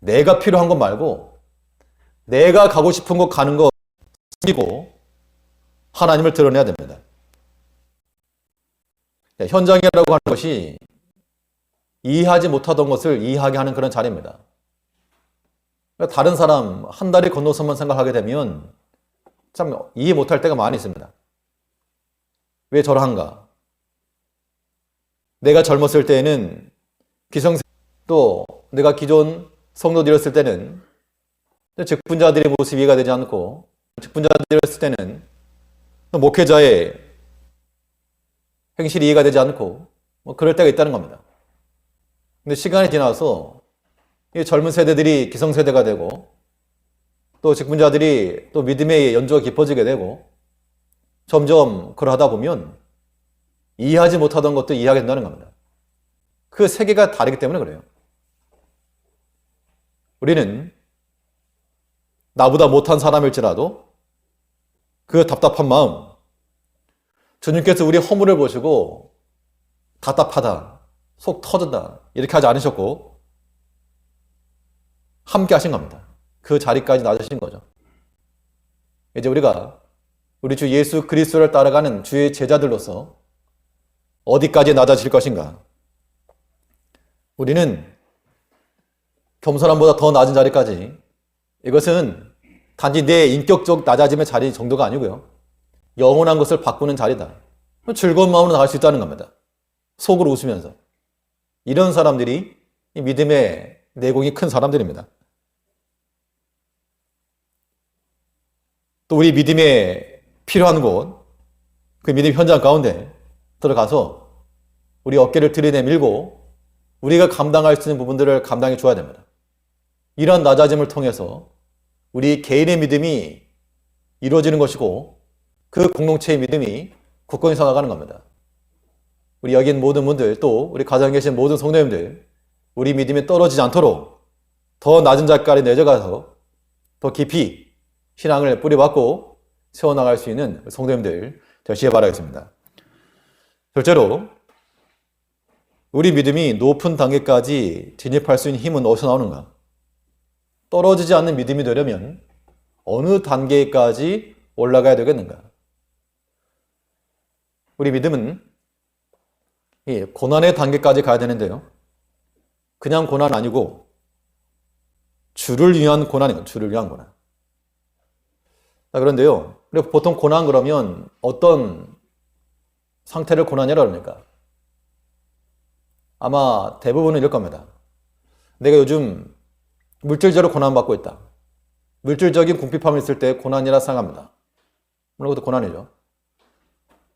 내가 필요한 것 말고 내가 가고 싶은 곳 가는 거 숨기고 하나님을 드러내야 됩니다. 현장이라고 하는 것이 이해하지 못하던 것을 이해하게 하는 그런 자리입니다. 다른 사람 한 다리 건너서만 생각하게 되면 참 이해 못할 때가 많이 있습니다. 왜 저러한가? 내가 젊었을 때에는 기성세 또 내가 기존 성도들이었을 때는 직분자들의 모습이 이해가 되지 않고 직분자들이었을 때는 목회자의 행실이 이해가 되지 않고 그럴 때가 있다는 겁니다. 근데 시간이 지나서 이 젊은 세대들이 기성세대가 되고 또 직분자들이 또 믿음의 연조가 깊어지게 되고 점점 그러하다 보면 이해하지 못하던 것도 이해하게 된다는 겁니다. 그 세계가 다르기 때문에 그래요. 우리는 나보다 못한 사람일지라도 그 답답한 마음, 주님께서 우리 허물을 보시고 답답하다, 속 터진다 이렇게 하지 않으셨고 함께 하신 겁니다. 그 자리까지 낮으신 거죠. 이제 우리가 우리 주 예수 그리스도를 따라가는 주의 제자들로서 어디까지 낮아질 것인가? 우리는 겸손함보다 더 낮은 자리까지, 이것은 단지 내 인격적 낮아짐의 자리 정도가 아니고요. 영원한 것을 바꾸는 자리다. 즐거운 마음으로 나갈 수 있다는 겁니다. 속으로 웃으면서. 이런 사람들이 이 믿음의 내공이 큰 사람들입니다. 또 우리 믿음에 필요한 곳, 그 믿음 현장 가운데 들어가서 우리 어깨를 들이내밀고 우리가 감당할 수 있는 부분들을 감당해 줘야 됩니다. 이런 낮아짐을 통해서 우리 개인의 믿음이 이루어지는 것이고 그 공동체의 믿음이 굳건히 서나가는 겁니다. 우리 여기 있는 모든 분들, 또 우리 가정에 계신 모든 성도님들, 우리 믿음이 떨어지지 않도록 더 낮은 자리까지 내려가서 더 깊이 신앙을 뿌리박고 세워나갈 수 있는 성도님들 되시길 바라겠습니다. 둘째로, 우리 믿음이 높은 단계까지 진입할 수 있는 힘은 어디서 나오는가? 떨어지지 않는 믿음이 되려면 어느 단계까지 올라가야 되겠는가? 우리 믿음은 고난의 단계까지 가야 되는데요. 그냥 고난 아니고 주를 위한 고난이에요. 주를 위한 고난. 자, 그런데요. 우리가 보통 고난 그러면 어떤 상태를 고난이라고 합니까? 아마 대부분은 이럴 겁니다. 내가 요즘 물질적으로 고난받고 있다. 물질적인 궁핍함이 있을 때 고난이라 생각합니다. 물론 그것도 고난이죠.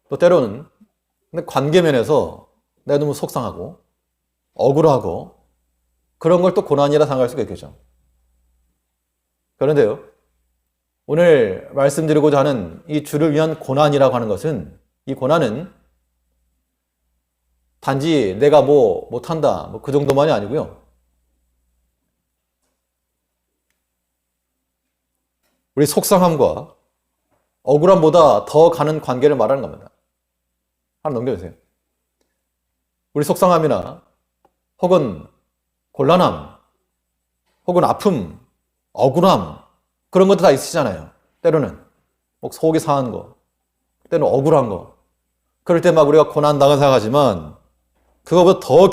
또 때로는 관계면에서 내가 너무 속상하고 억울하고 그런 걸 또 고난이라 생각할 수가 있겠죠. 그런데요, 오늘 말씀드리고자 하는 이 주를 위한 고난이라고 하는 것은, 이 고난은 단지 내가 뭐 못한다, 그 정도만이 아니고요. 우리 속상함과 억울함보다 더 가는 관계를 말하는 겁니다. 하나 넘겨주세요. 우리 속상함이나 혹은 곤란함, 혹은 아픔, 억울함, 그런 것도 다 있으시잖아요. 때로는 뭐 속이 상한 거, 때로는 억울한 거. 그럴 때 막 우리가 고난당한 생각하지만 그거보다 더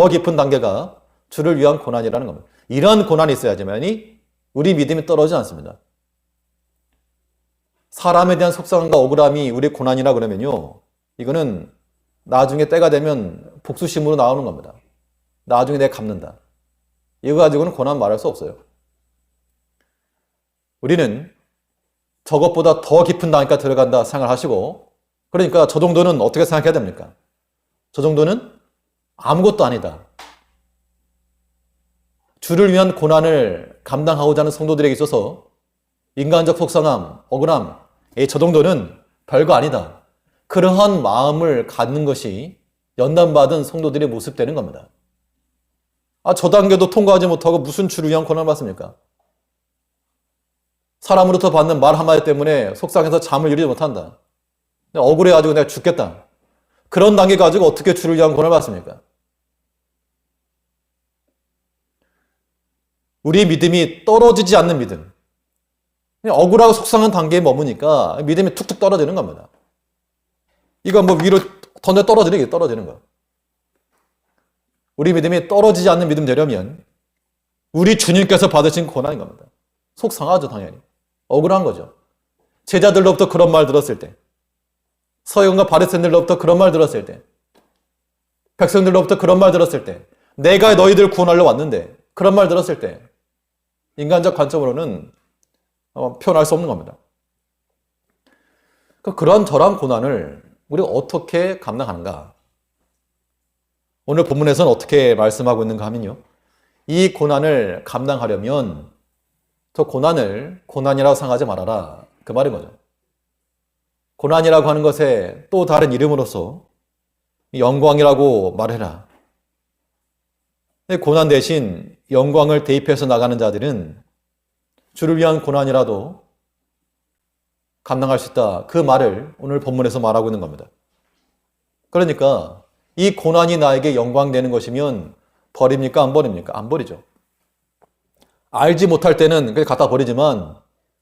깊은 단계가 주를 위한 고난이라는 겁니다. 이러한 고난이 있어야지만이 우리 믿음이 떨어지지 않습니다. 사람에 대한 속상함과 억울함이 우리 고난이라 그러면요, 이거는 나중에 때가 되면 복수심으로 나오는 겁니다. 나중에 내가 갚는다. 이거 가지고는 고난 말할 수 없어요. 우리는 저것보다 더 깊은 단계까지 들어간다 생각하시고, 그러니까 저 정도는 어떻게 생각해야 됩니까? 저 정도는 아무것도 아니다. 주를 위한 고난을 감당하고자 하는 성도들에게 있어서 인간적 속상함, 억울함, 저 정도는 별거 아니다. 그러한 마음을 갖는 것이 연단받은 성도들의 모습 되는 겁니다. 저 단계도 통과하지 못하고 무슨 주를 위한 고난을 받습니까? 사람으로부터 받는 말 한마디 때문에 속상해서 잠을 이루지 못한다. 억울해가지고 내가 죽겠다. 그런 단계 가지고 어떻게 주를 위한 고난을 받습니까? 우리 믿음이 떨어지지 않는 믿음. 그냥 억울하고 속상한 단계에 머무니까 믿음이 툭툭 떨어지는 겁니다. 이거 뭐 위로 던져 떨어지는 거. 우리 믿음이 떨어지지 않는 믿음 되려면 우리 주님께서 받으신 고난인 겁니다. 속상하죠, 당연히. 억울한 거죠. 제자들로부터 그런 말 들었을 때, 서기관과 바리새인들로부터 그런 말 들었을 때, 백성들로부터 그런 말 들었을 때, 내가 너희들 구원하려 왔는데 그런 말 들었을 때, 인간적 관점으로는 표현할 수 없는 겁니다. 그런 저런 고난을 우리가 어떻게 감당하는가? 오늘 본문에서는 어떻게 말씀하고 있는가 하면요, 이 고난을 감당하려면 저 고난을 고난이라고 생각하지 말아라, 그 말인 거죠. 고난이라고 하는 것에 또 다른 이름으로서 영광이라고 말해라. 고난 대신 영광을 대입해서 나가는 자들은 주를 위한 고난이라도 감당할 수 있다, 그 말을 오늘 본문에서 말하고 있는 겁니다. 그러니까 이 고난이 나에게 영광 되는 것이면 버립니까? 안 버립니까? 안 버리죠. 알지 못할 때는 그냥 갖다 버리지만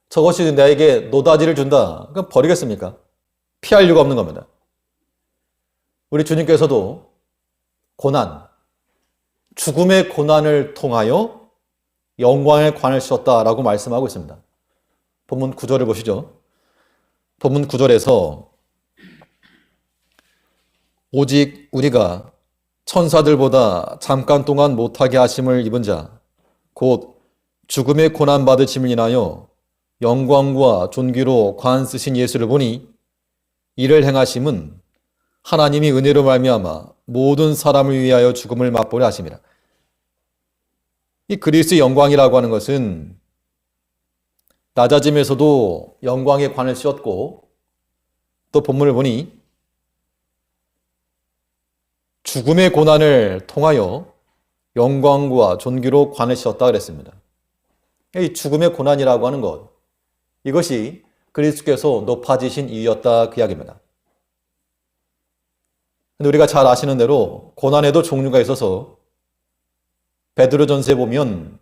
저것이 나에게 노다지를 준다, 그럼 버리겠습니까? 피할 이유가 없는 겁니다. 우리 주님께서도 고난, 죽음의 고난을 통하여 영광의 관을 씌웠다라고 말씀하고 있습니다. 본문 9절을 보시죠. 본문 9절에서 오직 우리가 천사들보다 잠깐 동안 못하게 하심을 입은 자, 곧 죽음의 고난 받으심을 인하여 영광과 존귀로 관 쓰신 예수를 보니 이를 행하심은 하나님이 은혜로 말미암아 모든 사람을 위하여 죽음을 맛보려 하심이라. 이 그리스도의 영광이라고 하는 것은 낮아짐에서도 영광의 관을 씌웠고, 또 본문을 보니 죽음의 고난을 통하여 영광과 존귀로 관을 씌웠다 그랬습니다. 이 죽음의 고난이라고 하는 것, 이것이 그리스도께서 높아지신 이유였다, 그 이야기입니다. 근데 우리가 잘 아시는 대로 고난에도 종류가 있어서 베드로전서에 보면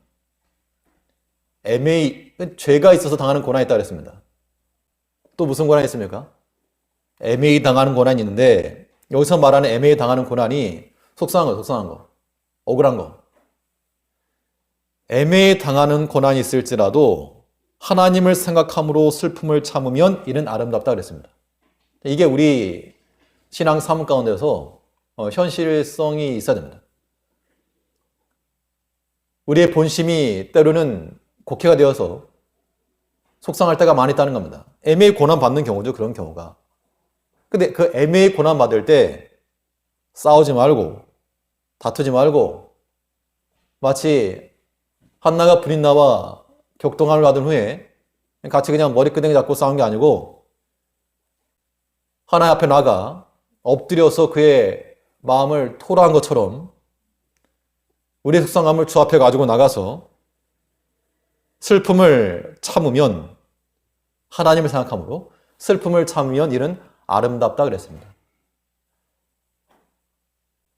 죄가 있어서 당하는 고난이 있다 그랬습니다. 또 무슨 고난이 있습니까? 애매히 당하는 고난이 있는데, 여기서 말하는 애매히 당하는 고난이 속상한 거, 억울한 거. 애매히 당하는 고난이 있을지라도 하나님을 생각함으로 슬픔을 참으면 이는 아름답다 그랬습니다. 이게 우리 신앙 삶 가운데서 현실성이 있어야 됩니다. 우리의 본심이 때로는 곡해가 되어서 속상할 때가 많이 있다는 겁니다. 애매히 고난 받는 경우죠, 그런 경우가. 근데 그 애매히 고난 받을 때 싸우지 말고 다투지 말고 마치 한나가 브린나와 격동함을 받은 후에 같이 그냥 머리끄댕이 잡고 싸운 게 아니고 하나님 앞에 나가 엎드려서 그의 마음을 토로한 것처럼 우리의 속상함을 주 앞에 가지고 나가서 슬픔을 참으면, 하나님을 생각함으로 슬픔을 참으면 이는 아름답다 그랬습니다.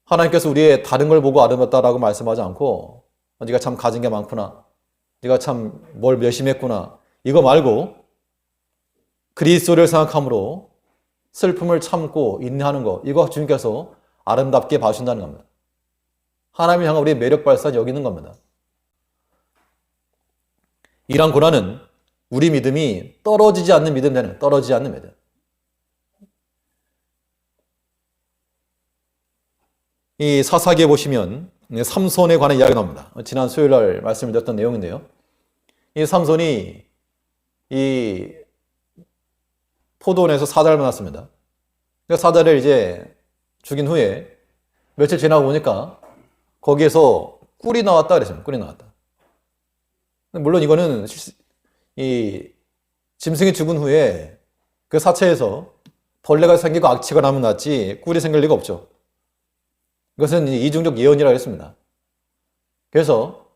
하나님께서 우리의 다른 걸 보고 아름답다라고 말씀하지 않고 네가 참 가진 게 많구나, 네가 참 뭘 열심히 했구나, 이거 말고 그리스도를 생각함으로 슬픔을 참고 인내하는 것, 이거 주님께서 아름답게 봐주신다는 겁니다. 하나님을 향한 우리의 매력 발산 여기는 겁니다. 이러한 고난은 우리 믿음이 떨어지지 않는 믿음 되는, 떨어지지 않는 믿음. 이 사사기에 보시면 삼손에 관한 이야기가 나옵니다. 지난 수요일 날 말씀을 드렸던 내용인데요. 이 삼손이 이 포도원에서 사자를 만났습니다. 사자를 이제 죽인 후에 며칠 지나고 보니까 거기에서 꿀이 나왔다 그랬습니다. 꿀이 나왔다. 물론 이거는 이 짐승이 죽은 후에 그 사체에서 벌레가 생기고 악취가 나면 낫지 꿀이 생길 리가 없죠. 이것은 이중적 예언이라고 했습니다. 그래서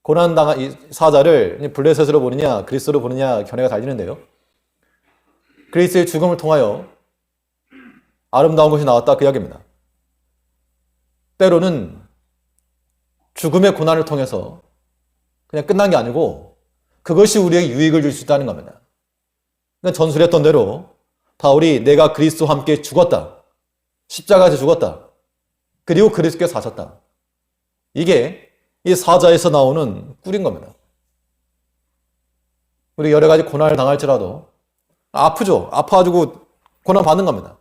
고난당한 이 사자를 블레셋으로 보느냐 그리스도로 보느냐 견해가 달리는데요. 그리스도의 죽음을 통하여 아름다운 것이 나왔다 그 이야기입니다. 때로는 죽음의 고난을 통해서 그냥 끝난 게 아니고 그것이 우리에게 유익을 줄 수 있다는 겁니다. 전술했던 대로 바울이 내가 그리스도와 함께 죽었다, 십자가에서 죽었다, 그리고 그리스도께서 사셨다, 이게 이 사자에서 나오는 꿀인 겁니다. 우리 여러 가지 고난을 당할지라도 아프죠. 아파가지고 고난 받는 겁니다.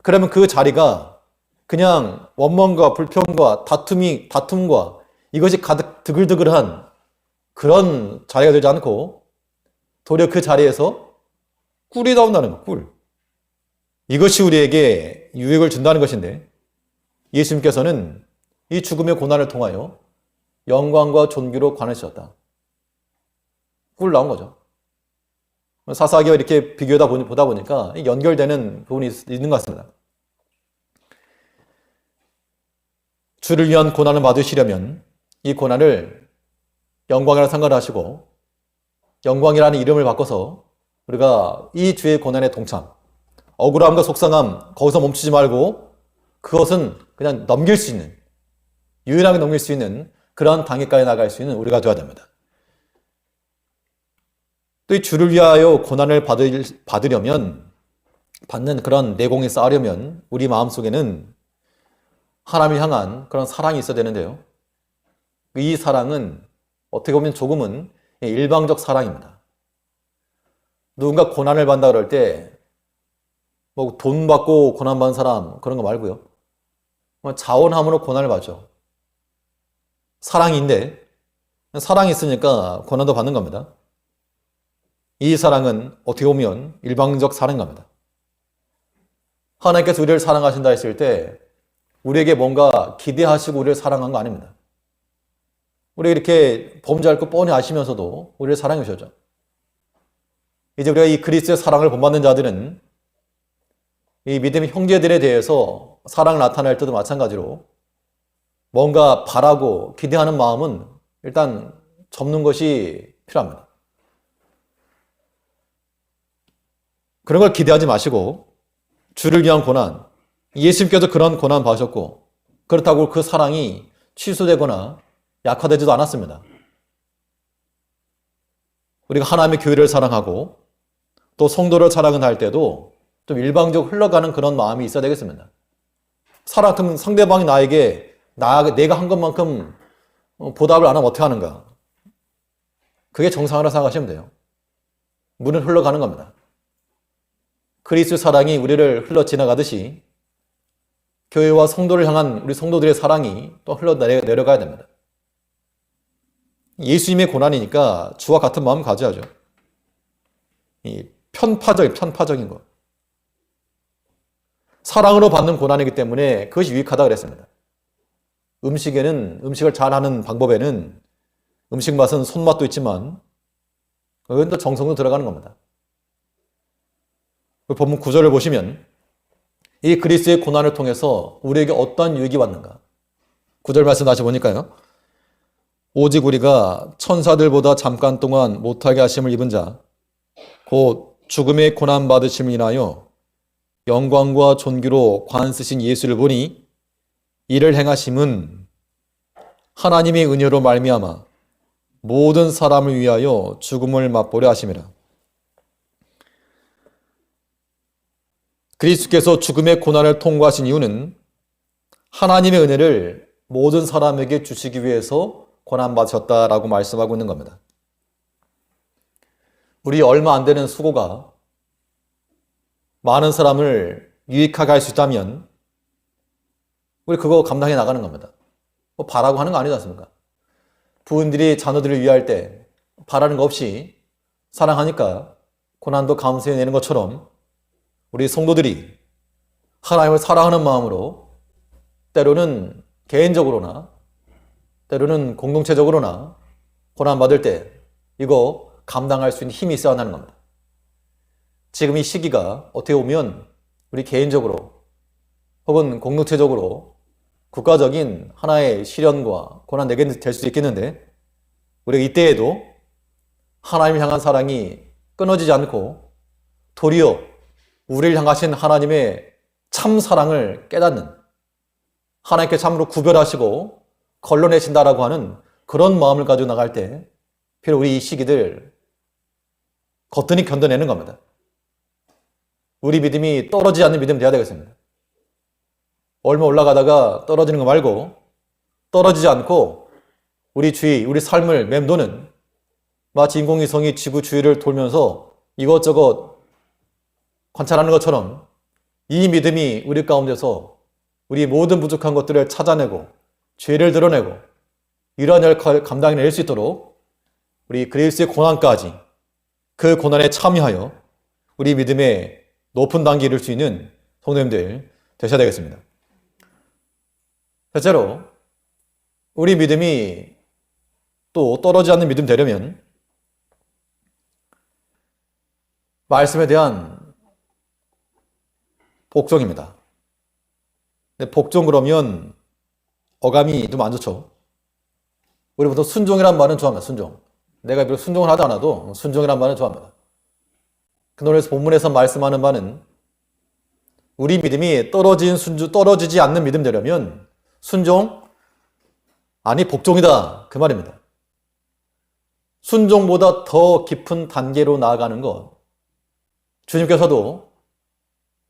그러면 그 자리가 그냥 원망과 불평과 다툼과 이것이 가득 드글드글한 그런 자리가 되지 않고 도리어 그 자리에서 꿀이 나온다는 거, 꿀. 이것이 우리에게 유익을 준다는 것인데 예수님께서는 이 죽음의 고난을 통하여 영광과 존귀로 관하셨다. 꿀 나온 거죠. 사사기와 이렇게 비교하다 보다 보니까 연결되는 부분이 있는 것 같습니다. 주를 위한 고난을 받으시려면 이 고난을 영광이라는 생각을 하시고 영광이라는 이름을 바꿔서 우리가 이 주의 고난에 동참, 억울함과 속상함 거기서 멈추지 말고 그것은 그냥 넘길 수 있는, 유일하게 넘길 수 있는 그러한 단계까지 나갈 수 있는 우리가 되어야 됩니다. 또 이 주를 위하여 고난을 받으려면, 받는 그런 내공이 쌓으려면 우리 마음속에는 하나님을 향한 그런 사랑이 있어야 되는데요. 이 사랑은 어떻게 보면 조금은 일방적 사랑입니다. 누군가 고난을 받는다 그럴 때 뭐 돈 받고 고난받는 사람 그런 거 말고요. 자원함으로 고난을 받죠. 사랑인데 사랑이 있으니까 고난도 받는 겁니다. 이 사랑은 어떻게 보면 일방적 사랑인 겁니다. 하나님께서 우리를 사랑하신다 했을 때 우리에게 뭔가 기대하시고 우리를 사랑한 거 아닙니다. 우리 이렇게 범죄할 거 뻔히 아시면서도 우리를 사랑해 주셨죠. 이제 우리가 이 그리스도의 사랑을 본받는 자들은 이 믿음의 형제들에 대해서 사랑을 나타낼 때도 마찬가지로 뭔가 바라고 기대하는 마음은 일단 접는 것이 필요합니다. 그런 걸 기대하지 마시고 주를 위한 고난, 예수님께서 그런 고난 받으셨고 그렇다고 그 사랑이 취소되거나 약화되지도 않았습니다. 우리가 하나님의 교회를 사랑하고 또 성도를 사랑할 때도 좀 일방적으로 흘러가는 그런 마음이 있어야 되겠습니다. 사랑하면 상대방이 나에게 내가 한 것만큼 보답을 안 하면 어떻게 하는가? 그게 정상이라고 생각하시면 돼요. 물은 흘러가는 겁니다. 그리스도의 사랑이 우리를 흘러 지나가듯이 교회와 성도를 향한 우리 성도들의 사랑이 또 흘러 내려가야 됩니다. 예수님의 고난이니까 주와 같은 마음 가져야죠. 이 편파적인 것. 사랑으로 받는 고난이기 때문에 그것이 유익하다 그랬습니다. 음식을 잘하는 방법에는 음식 맛은 손맛도 있지만 그건 또 정성도 들어가는 겁니다. 본문 9절을 보시면 이 그리스의 고난을 통해서 우리에게 어떠한 유익이 왔는가? 9절 말씀 다시 보니까요. 오직 우리가 천사들보다 잠깐 동안 못하게 하심을 입은 자, 곧 죽음의 고난 받으심을 인하여 영광과 존귀로 관 쓰신 예수를 보니 이를 행하심은 하나님의 은혜로 말미암아 모든 사람을 위하여 죽음을 맛보려 하심이라. 그리스도께서 죽음의 고난을 통과하신 이유는 하나님의 은혜를 모든 사람에게 주시기 위해서 고난받으셨다라고 말씀하고 있는 겁니다. 우리 얼마 안 되는 수고가 많은 사람을 유익하게 할 수 있다면 우리 그거 감당해 나가는 겁니다. 뭐 바라고 하는 거 아니지 않습니까? 부인들이 자녀들을 위할 때 바라는 거 없이 사랑하니까 고난도 감수해내는 것처럼 우리 성도들이 하나님을 사랑하는 마음으로 때로는 개인적으로나 때로는 공동체적으로나 고난받을 때 이거 감당할 수 있는 힘이 있어야 한다는 겁니다. 지금 이 시기가 어떻게 보면 우리 개인적으로 혹은 공동체적으로 국가적인 하나의 시련과 고난 내게 될 수도 있겠는데 우리가 이때에도 하나님을 향한 사랑이 끊어지지 않고 도리어 우리를 향하신 하나님의 참 사랑을 깨닫는 하나님께 참으로 구별하시고 걸러내신다라고 하는 그런 마음을 가지고 나갈 때 비록 우리 이 시기들 거뜬히 견뎌내는 겁니다. 우리 믿음이 떨어지지 않는 믿음 되어야 되겠습니다. 얼마 올라가다가 떨어지는 거 말고 떨어지지 않고 우리 주위, 우리 삶을 맴도는 마치 인공위성이 지구 주위를 돌면서 이것저것 관찰하는 것처럼 이 믿음이 우리 가운데서 우리 모든 부족한 것들을 찾아내고 죄를 드러내고 이러한 역할을 감당해낼 수 있도록 우리 그리스의 고난까지 그 고난에 참여하여 우리 믿음의 높은 단계에 이를 수 있는 성도님들 되셔야 되겠습니다. 셋째로 우리 믿음이 또 떨어지지 않는 믿음 되려면 말씀에 대한 복종입니다. 근데 복종 그러면 어감이 좀 안 좋죠. 우리 보통 순종이란 말은 좋아합니다. 순종. 내가 비록 순종을 하지 않아도 순종이란 말은 좋아합니다. 그래서 본문에서 말씀하는 바는 우리 믿음이 떨어지지 않는 믿음 되려면 순종, 아니 복종이다. 그 말입니다. 순종보다 더 깊은 단계로 나아가는 것. 주님께서도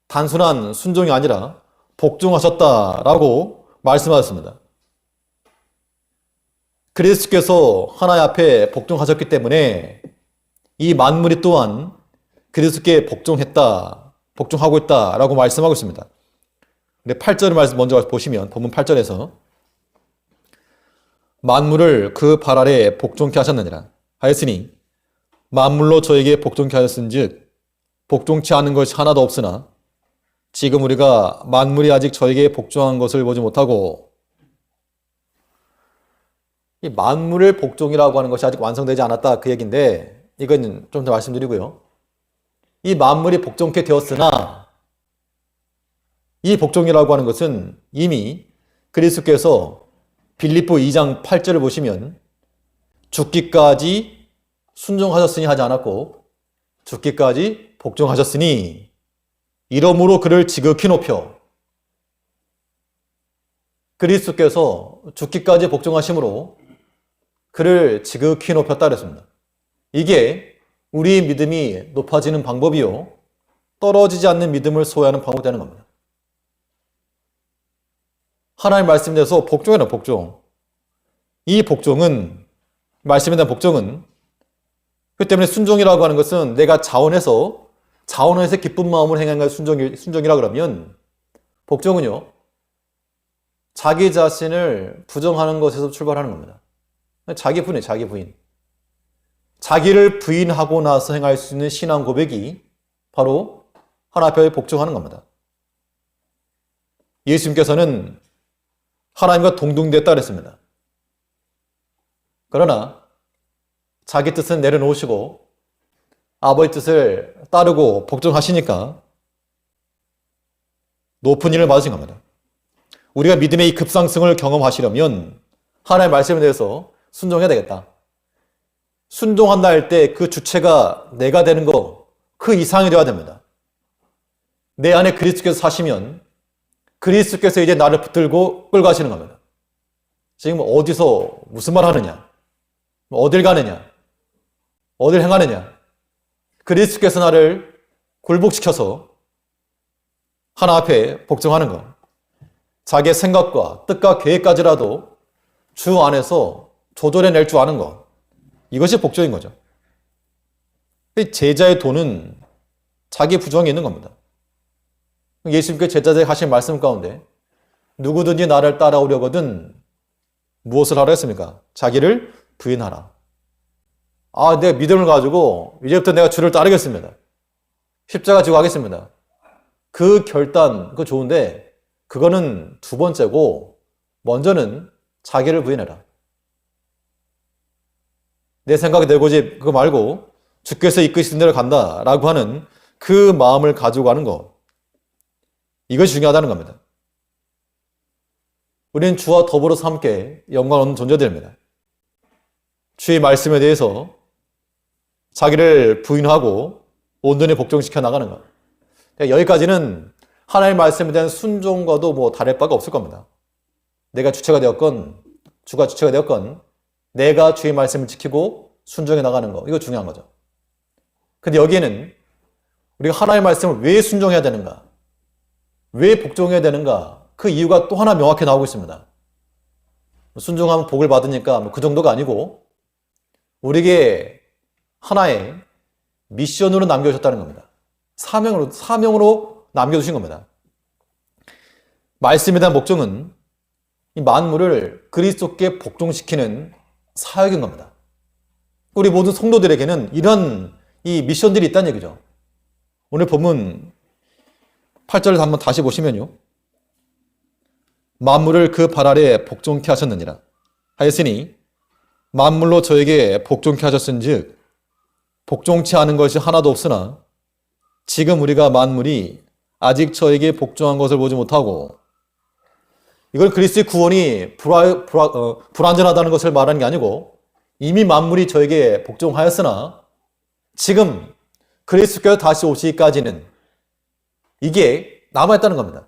단순한 순종이 아니라 복종하셨다라고 말씀하셨습니다. 그리스도께서 하나님 앞에 복종하셨기 때문에 이 만물이 또한 그리스도께 복종하고 있다라고 말씀하고 있습니다. 근데 8절 말씀 먼저 보시면 본문 8절에서 만물을 그 발 아래 복종케 하셨느니라 하였으니 만물로 저에게 복종케 하셨은즉 복종치 않은 것이 하나도 없으나 지금 우리가 만물이 아직 저에게 복종한 것을 보지 못하고 이 만물의 복종이라고 하는 것이 아직 완성되지 않았다 그 얘기인데 이건 좀 더 말씀드리고요. 이 만물이 복종케 되었으나 이 복종이라고 하는 것은 이미 그리스도께서 빌립보 2장 8절을 보시면 죽기까지 순종하셨으니 하지 않았고 죽기까지 복종하셨으니 이러므로 그를 지극히 높여 그리스도께서 죽기까지 복종하심으로 그를 지극히 높였다 그랬습니다. 이게 우리 믿음이 높아지는 방법이요 떨어지지 않는 믿음을 소유하는 방법이 되는 겁니다. 하나님 말씀에 대해서 복종이라는 복종. 이 복종은 말씀에 대한 복종은 그 때문에 순종이라고 하는 것은 내가 자원해서 기쁜 마음으로 행하는 것이 순종이라 그러면 복종은요 자기 자신을 부정하는 것에서 출발하는 겁니다. 자기 부인. 자기를 부인하고 나서 행할 수 있는 신앙 고백이 바로 하나님 앞에 복종하는 겁니다. 예수님께서는 하나님과 동등됐다 그랬습니다. 그러나 자기 뜻은 내려놓으시고 아버지 뜻을 따르고 복종하시니까 높은 일을 받으신 겁니다. 우리가 믿음의 이 급상승을 경험하시려면 하나님의 말씀에 대해서 순종해야 되겠다. 순종한다 할 때 그 주체가 내가 되는 거, 그 이상이 되어야 됩니다. 내 안에 그리스도께서 사시면 그리스도께서 이제 나를 붙들고 끌고 가시는 겁니다. 지금 어디서 무슨 말 하느냐, 어딜 가느냐, 어딜 행하느냐, 그리스도께서 나를 굴복시켜서 하나 앞에 복종하는 것, 자기의 생각과 뜻과 계획까지라도 주 안에서 조절해낼 줄 아는 것, 이것이 복종인 거죠. 제자의 도는 자기 부정이 있는 겁니다. 예수님께 제자들에게 하신 말씀 가운데 누구든지 나를 따라오려거든 무엇을 하라 했습니까? 자기를 부인하라. 내가 믿음을 가지고 이제부터 내가 주를 따르겠습니다. 십자가 지고 가겠습니다. 그 결단, 그거 좋은데 그거는 두 번째고 먼저는 자기를 부인해라. 내 생각이 내 고집 그거 말고 주께서 이끄시는 대로 간다라고 하는 그 마음을 가지고 가는 것, 이것이 중요하다는 겁니다. 우리는 주와 더불어서 함께 영광 얻는 존재들입니다. 주의 말씀에 대해서 자기를 부인하고 온전히 복종시켜 나가는 것, 여기까지는 하나님의 말씀에 대한 순종과도 다를 바가 없을 겁니다. 내가 주체가 되었건 주가 주체가 되었건 내가 주의 말씀을 지키고 순종해 나가는 거, 이거 중요한 거죠. 근데 여기에는 우리가 하나님의 말씀을 왜 순종해야 되는가, 왜 복종해야 되는가, 그 이유가 또 하나 명확히 나오고 있습니다. 순종하면 복을 받으니까 그 정도가 아니고 우리에게 하나의 미션으로 남겨주셨다는 겁니다. 사명으로 남겨주신 겁니다. 말씀에 대한 목적은 이 만물을 그리스도께 복종시키는 사역인 겁니다. 우리 모든 성도들에게는 이런 이 미션들이 있다는 얘기죠. 오늘 본문 8절을 한번 다시 보시면요. 만물을 그 발 아래 복종케 하셨느니라 하였으니 만물로 저에게 복종케 하셨은즉 복종치 않은 것이 하나도 없으나 지금 우리가 만물이 아직 저에게 복종한 것을 보지 못하고, 이걸 그리스도의 구원이 불완전하다는 것을 말하는 게 아니고 이미 만물이 저에게 복종하였으나 지금 그리스도께서 다시 오시기까지는 이게 남아있다는 겁니다.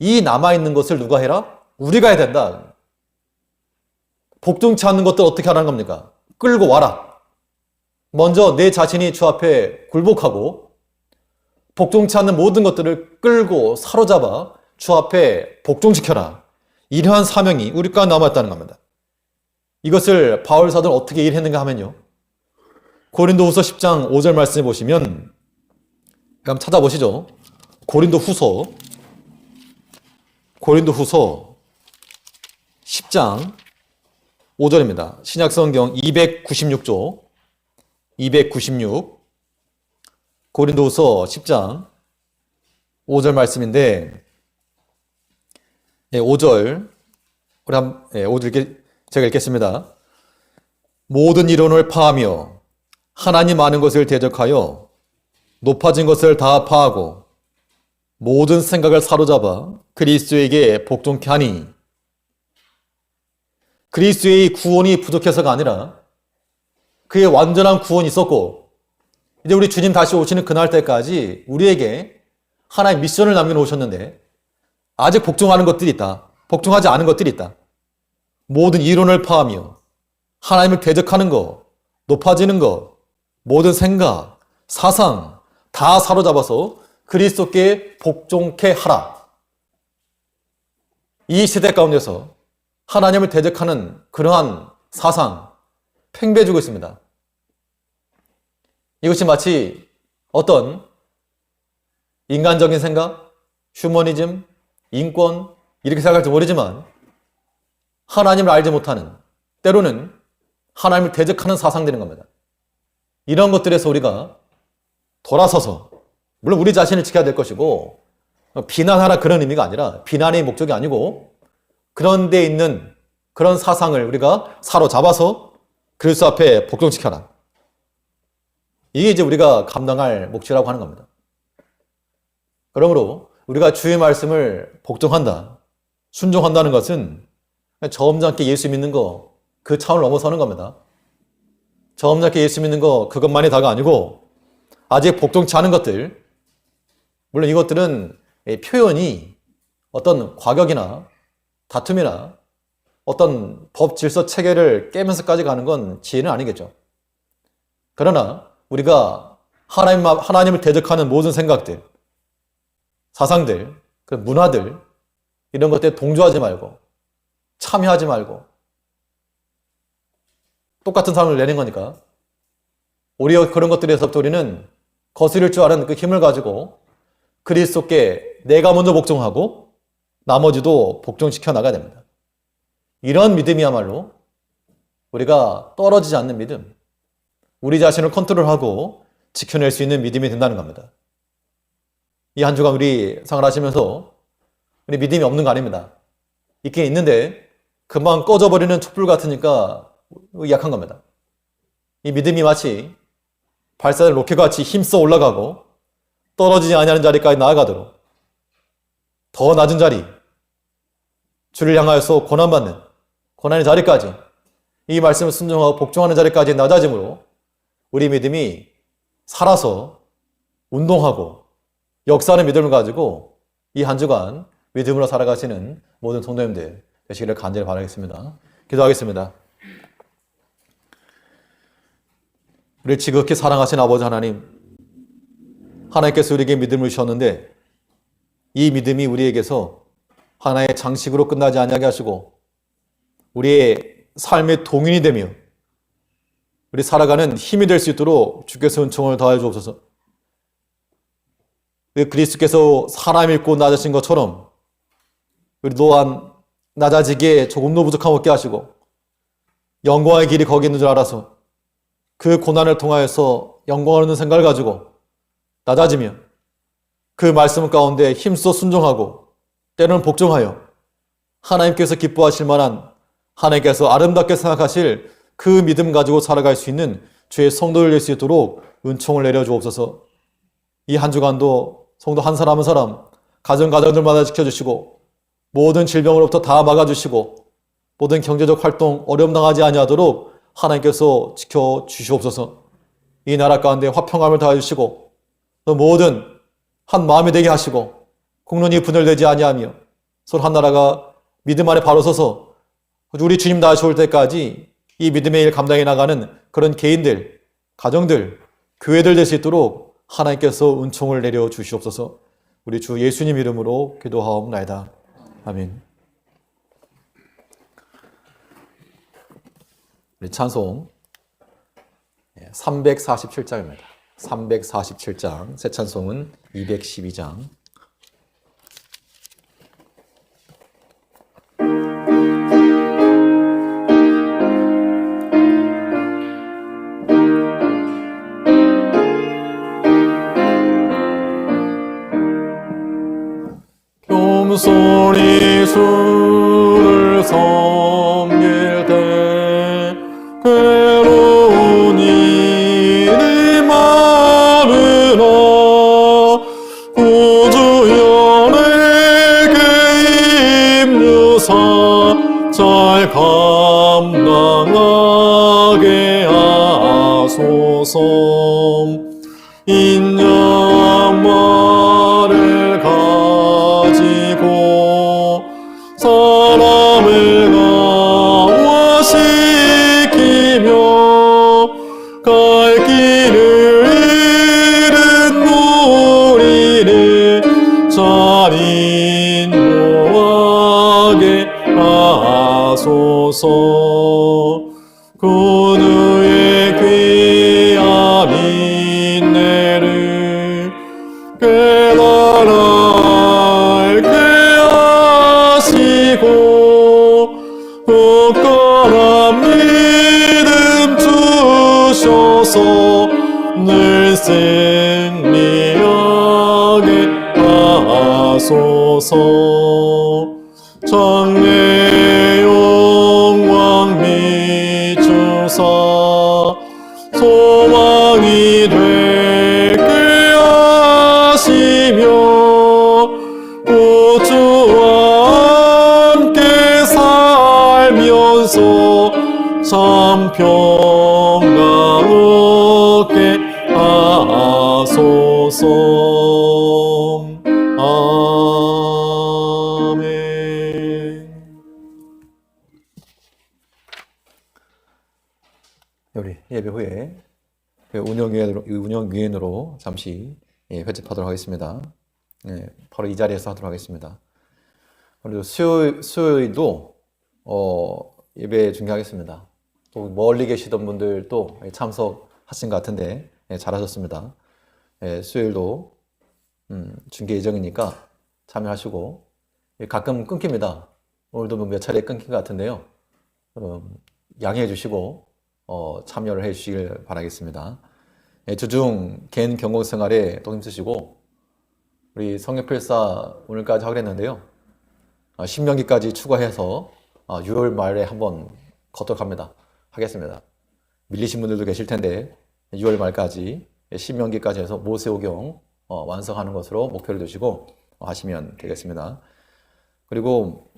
이 남아있는 것을 누가 해라? 우리가 해야 된다. 복종치 않는 것들 어떻게 하라는 겁니까? 끌고 와라. 먼저 내 자신이 주 앞에 굴복하고 복종치 않는 모든 것들을 끌고 사로잡아 주 앞에 복종시켜라. 이러한 사명이 우리가 남아있다는 겁니다. 이것을 바울 사도는 어떻게 일했는가 하면요. 고린도후서 10장 5절 말씀해 보시면 한번 찾아보시죠. 고린도후서 10장 5절입니다. 신약성경 296조 296 고린도후서 10장 5절 말씀인데 5절 우리 5절 제가 읽겠습니다. 모든 이론을 파하며 하나님 아는 것을 대적하여 높아진 것을 다 파하고 모든 생각을 사로잡아 그리스도에게 복종케 하니, 그리스도의 구원이 부족해서가 아니라 그의 완전한 구원이 있었고 이제 우리 주님 다시 오시는 그날 때까지 우리에게 하나의 미션을 남겨놓으셨는데 아직 복종하는 것들이 있다. 복종하지 않은 것들이 있다. 모든 이론을 파하며 하나님을 대적하는 것, 높아지는 것, 모든 생각, 사상 다 사로잡아서 그리스도께 복종케 하라. 이 시대 가운데서 하나님을 대적하는 그러한 사상 팽배해지고 있습니다. 이것이 마치 어떤 인간적인 생각, 휴머니즘, 인권 이렇게 생각할지 모르지만 하나님을 알지 못하는, 때로는 하나님을 대적하는 사상들인 겁니다. 이런 것들에서 우리가 돌아서서, 물론 우리 자신을 지켜야 될 것이고 비난하라 그런 의미가 아니라, 비난의 목적이 아니고 그런 데 있는 그런 사상을 우리가 사로잡아서 그리스도 앞에 복종시켜라. 이게 이제 우리가 감당할 몫이라고 하는 겁니다. 그러므로 우리가 주의 말씀을 복종한다, 순종한다는 것은 점잖게 예수 믿는 거 그 차원을 넘어서는 겁니다. 점잖게 예수 믿는 거 그것만이 다가 아니고 아직 복종치 않은 것들, 물론 이것들은 표현이 어떤 과격이나 다툼이나 어떤 법 질서 체계를 깨면서까지 가는 건 지혜는 아니겠죠. 그러나 우리가 하나님을 대적하는 모든 생각들, 사상들, 그 문화들, 이런 것들에 동조하지 말고 참여하지 말고 똑같은 삶을 내는 거니까 오히려 그런 것들에서부터 우리는 거스릴 줄 아는 그 힘을 가지고 그리스도께 내가 먼저 복종하고 나머지도 복종시켜 나가야 됩니다. 이런 믿음이야말로 우리가 떨어지지 않는 믿음, 우리 자신을 컨트롤하고 지켜낼 수 있는 믿음이 된다는 겁니다. 이 한 주간 우리 생활하시면서 우리 믿음이 없는 거 아닙니다. 있긴 있는데 금방 꺼져버리는 촛불 같으니까 약한 겁니다. 이 믿음이 마치 발사된 로켓같이 힘써 올라가고 떨어지지 아니하는 자리까지 나아가도록 더 낮은 자리, 주를 향하여서 고난받는 고난의 자리까지, 이 말씀을 순종하고 복종하는 자리까지 낮아짐으로 우리 믿음이 살아서 운동하고 역사하는 믿음을 가지고 이 한 주간 믿음으로 살아가시는 모든 성도님들 되시기를 간절히 바라겠습니다. 기도하겠습니다. 우리를 지극히 사랑하신 아버지 하나님, 하나님께서 우리에게 믿음을 주셨는데 이 믿음이 우리에게서 하나의 장식으로 끝나지 아니하게 하시고 우리의 삶의 동인이 되며 우리 살아가는 힘이 될 수 있도록 주께서 은총을 더하여 주옵소서. 그리스도께서 사람 읽고 낮아진 것처럼 우리 또한 낮아지기에 조금도 부족함 없게 하시고 영광의 길이 거기 있는 줄 알아서 그 고난을 통하여서 영광을 얻는 생각을 가지고 낮아지며 그 말씀 가운데 힘써 순종하고 때로는 복종하여 하나님께서 기뻐하실 만한, 하나님께서 아름답게 생각하실 그 믿음 가지고 살아갈 수 있는 주의 성도를 낼 수 있도록 은총을 내려주옵소서. 이 한 주간도 성도 한 사람 한 사람 가정들마다 지켜주시고 모든 질병으로부터 다 막아주시고 모든 경제적 활동 어려움 당하지 아니하도록 하나님께서 지켜주시옵소서. 이 나라 가운데 화평함을 더해주시고 또 모든 한 마음이 되게 하시고 국론이 분열되지 아니하며 서로 한 나라가 믿음 안에 바로 서서 우리 주님 나아오실 때까지 이 믿음의 일 감당해 나가는 그런 개인들, 가정들, 교회들 될 수 있도록 하나님께서 은총을 내려 주시옵소서. 우리 주 예수님 이름으로 기도하옵나이다. 아멘. 우리 찬송 347장입니다. 347장, 새 찬송은 212장. 겸손히 주를 섬길 때 괴로운 일이 많으나 구주 연에게 임유사 잘 감당하게 하소서. 인자말을 가지고 사람을 강화시키며 갈 길을 잃은 무리를 잘 인도하게 하소서. 그들의 귀한 인내를 깨달게 하시고 굳건한 믿음 주셔서 늘 승리하게 하소서. 장래 영광 비추사 소망이 되 하시며 우주와 함께 살면서 참 평강 얻게 하소서. 아멘. 우리 예배 후에 운영위원으로 잠시 회집하도록 하겠습니다. 바로 이 자리에서 하도록 하겠습니다. 그리고 수요일도 예배 중계하겠습니다. 또 멀리 계시던 분들도 참석하신 것 같은데 잘하셨습니다. 수요일도 중계 예정이니까 참여하시고, 가끔 끊깁니다. 오늘도 몇 차례 끊긴 것 같은데요. 양해해 주시고 참여를 해 주시길 바라겠습니다. 주중 개인 경공 생활에 또 힘쓰시고, 우리 성역필사 오늘까지 하기로 했는데요. 신명기까지 추가해서 6월 말에 한번 걷도록 하겠습니다. 밀리신 분들도 계실 텐데 6월 말까지 신명기까지 해서 모세오경 완성하는 것으로 목표를 두시고 하시면 되겠습니다. 그리고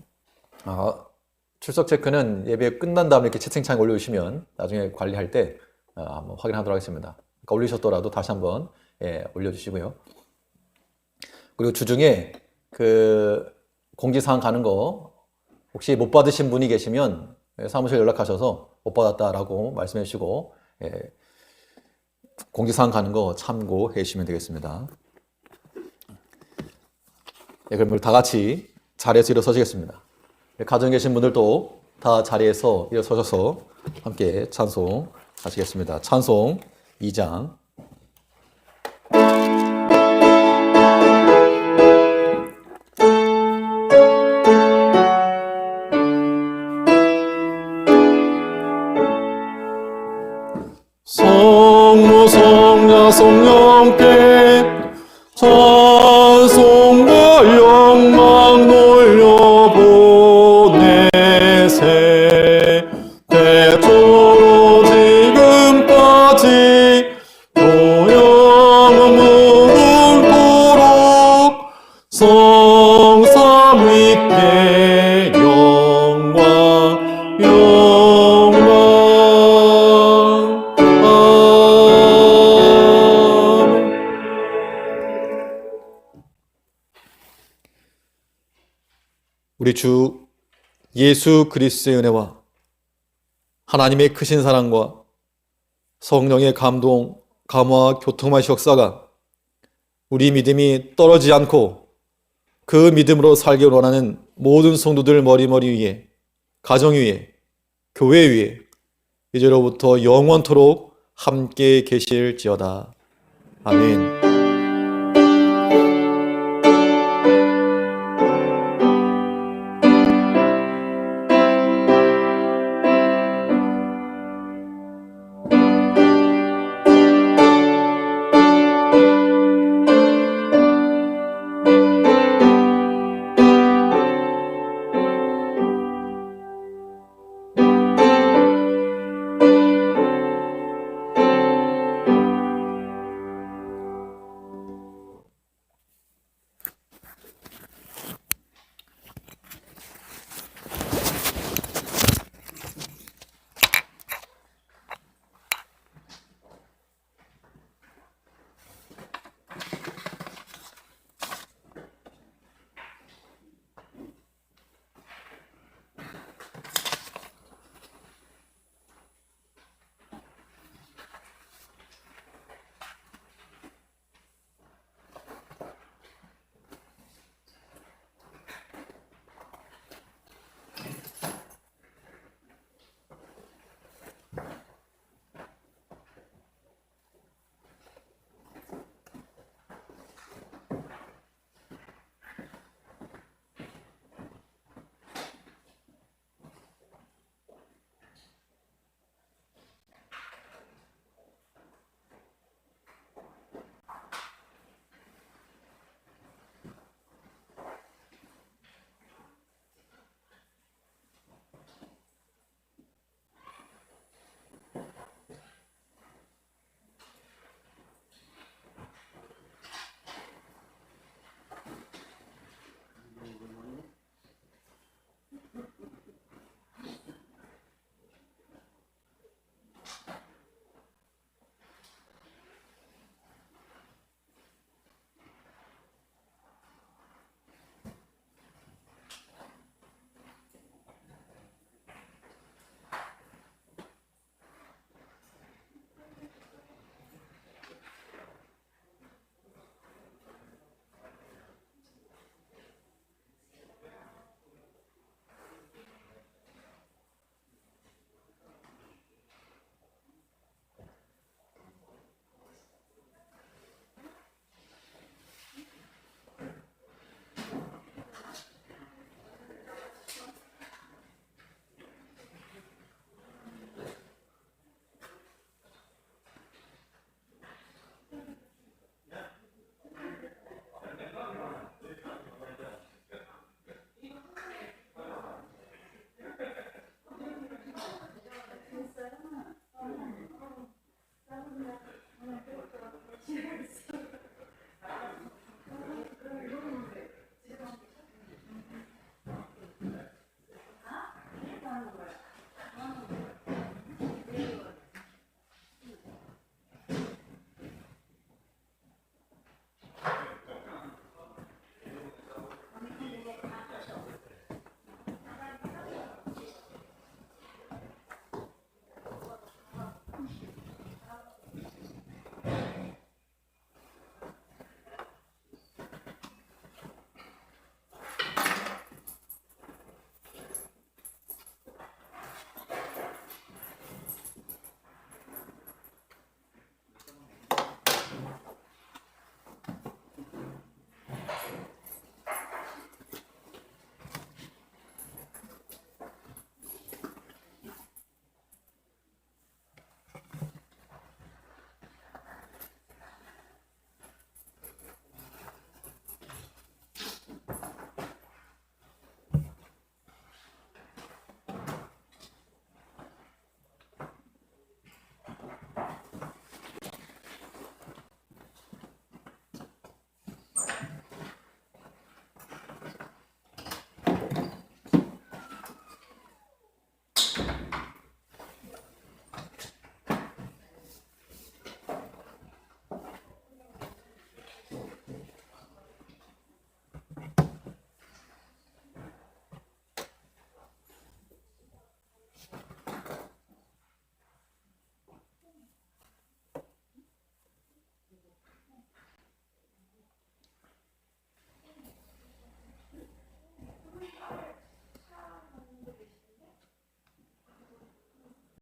출석 체크는 예배 끝난 다음에 이렇게 채팅창에 올려주시면 나중에 관리할 때 한번 확인하도록 하겠습니다. 그러니까 올리셨더라도 다시 한번 올려주시고요. 그리고 주중에 그 공지사항 가는 거 혹시 못 받으신 분이 계시면 사무실 연락하셔서 못 받았다라고 말씀해 주시고 공지사항 가는 거 참고해 주시면 되겠습니다. 그럼 다 같이 자리에서 일어서시겠습니다. 가정에 계신 분들도 다 자리에서 일어서셔서 함께 찬송하시겠습니다. 찬송 2장. 성모 성자 성령께 찬송과 영광 돌려보내세. 대초로 지금까지 영원 무궁토록 성삼위께 영광 영광. 우리 주 예수 그리스도의 은혜와 하나님의 크신 사랑과 성령의 감동, 감화, 교통하신 역사가 우리 믿음이 떨어지지 않고 그 믿음으로 살기 원하는 모든 성도들 머리 위에, 가정 위에, 교회 위에 이제로부터 영원토록 함께 계실지어다. 아멘.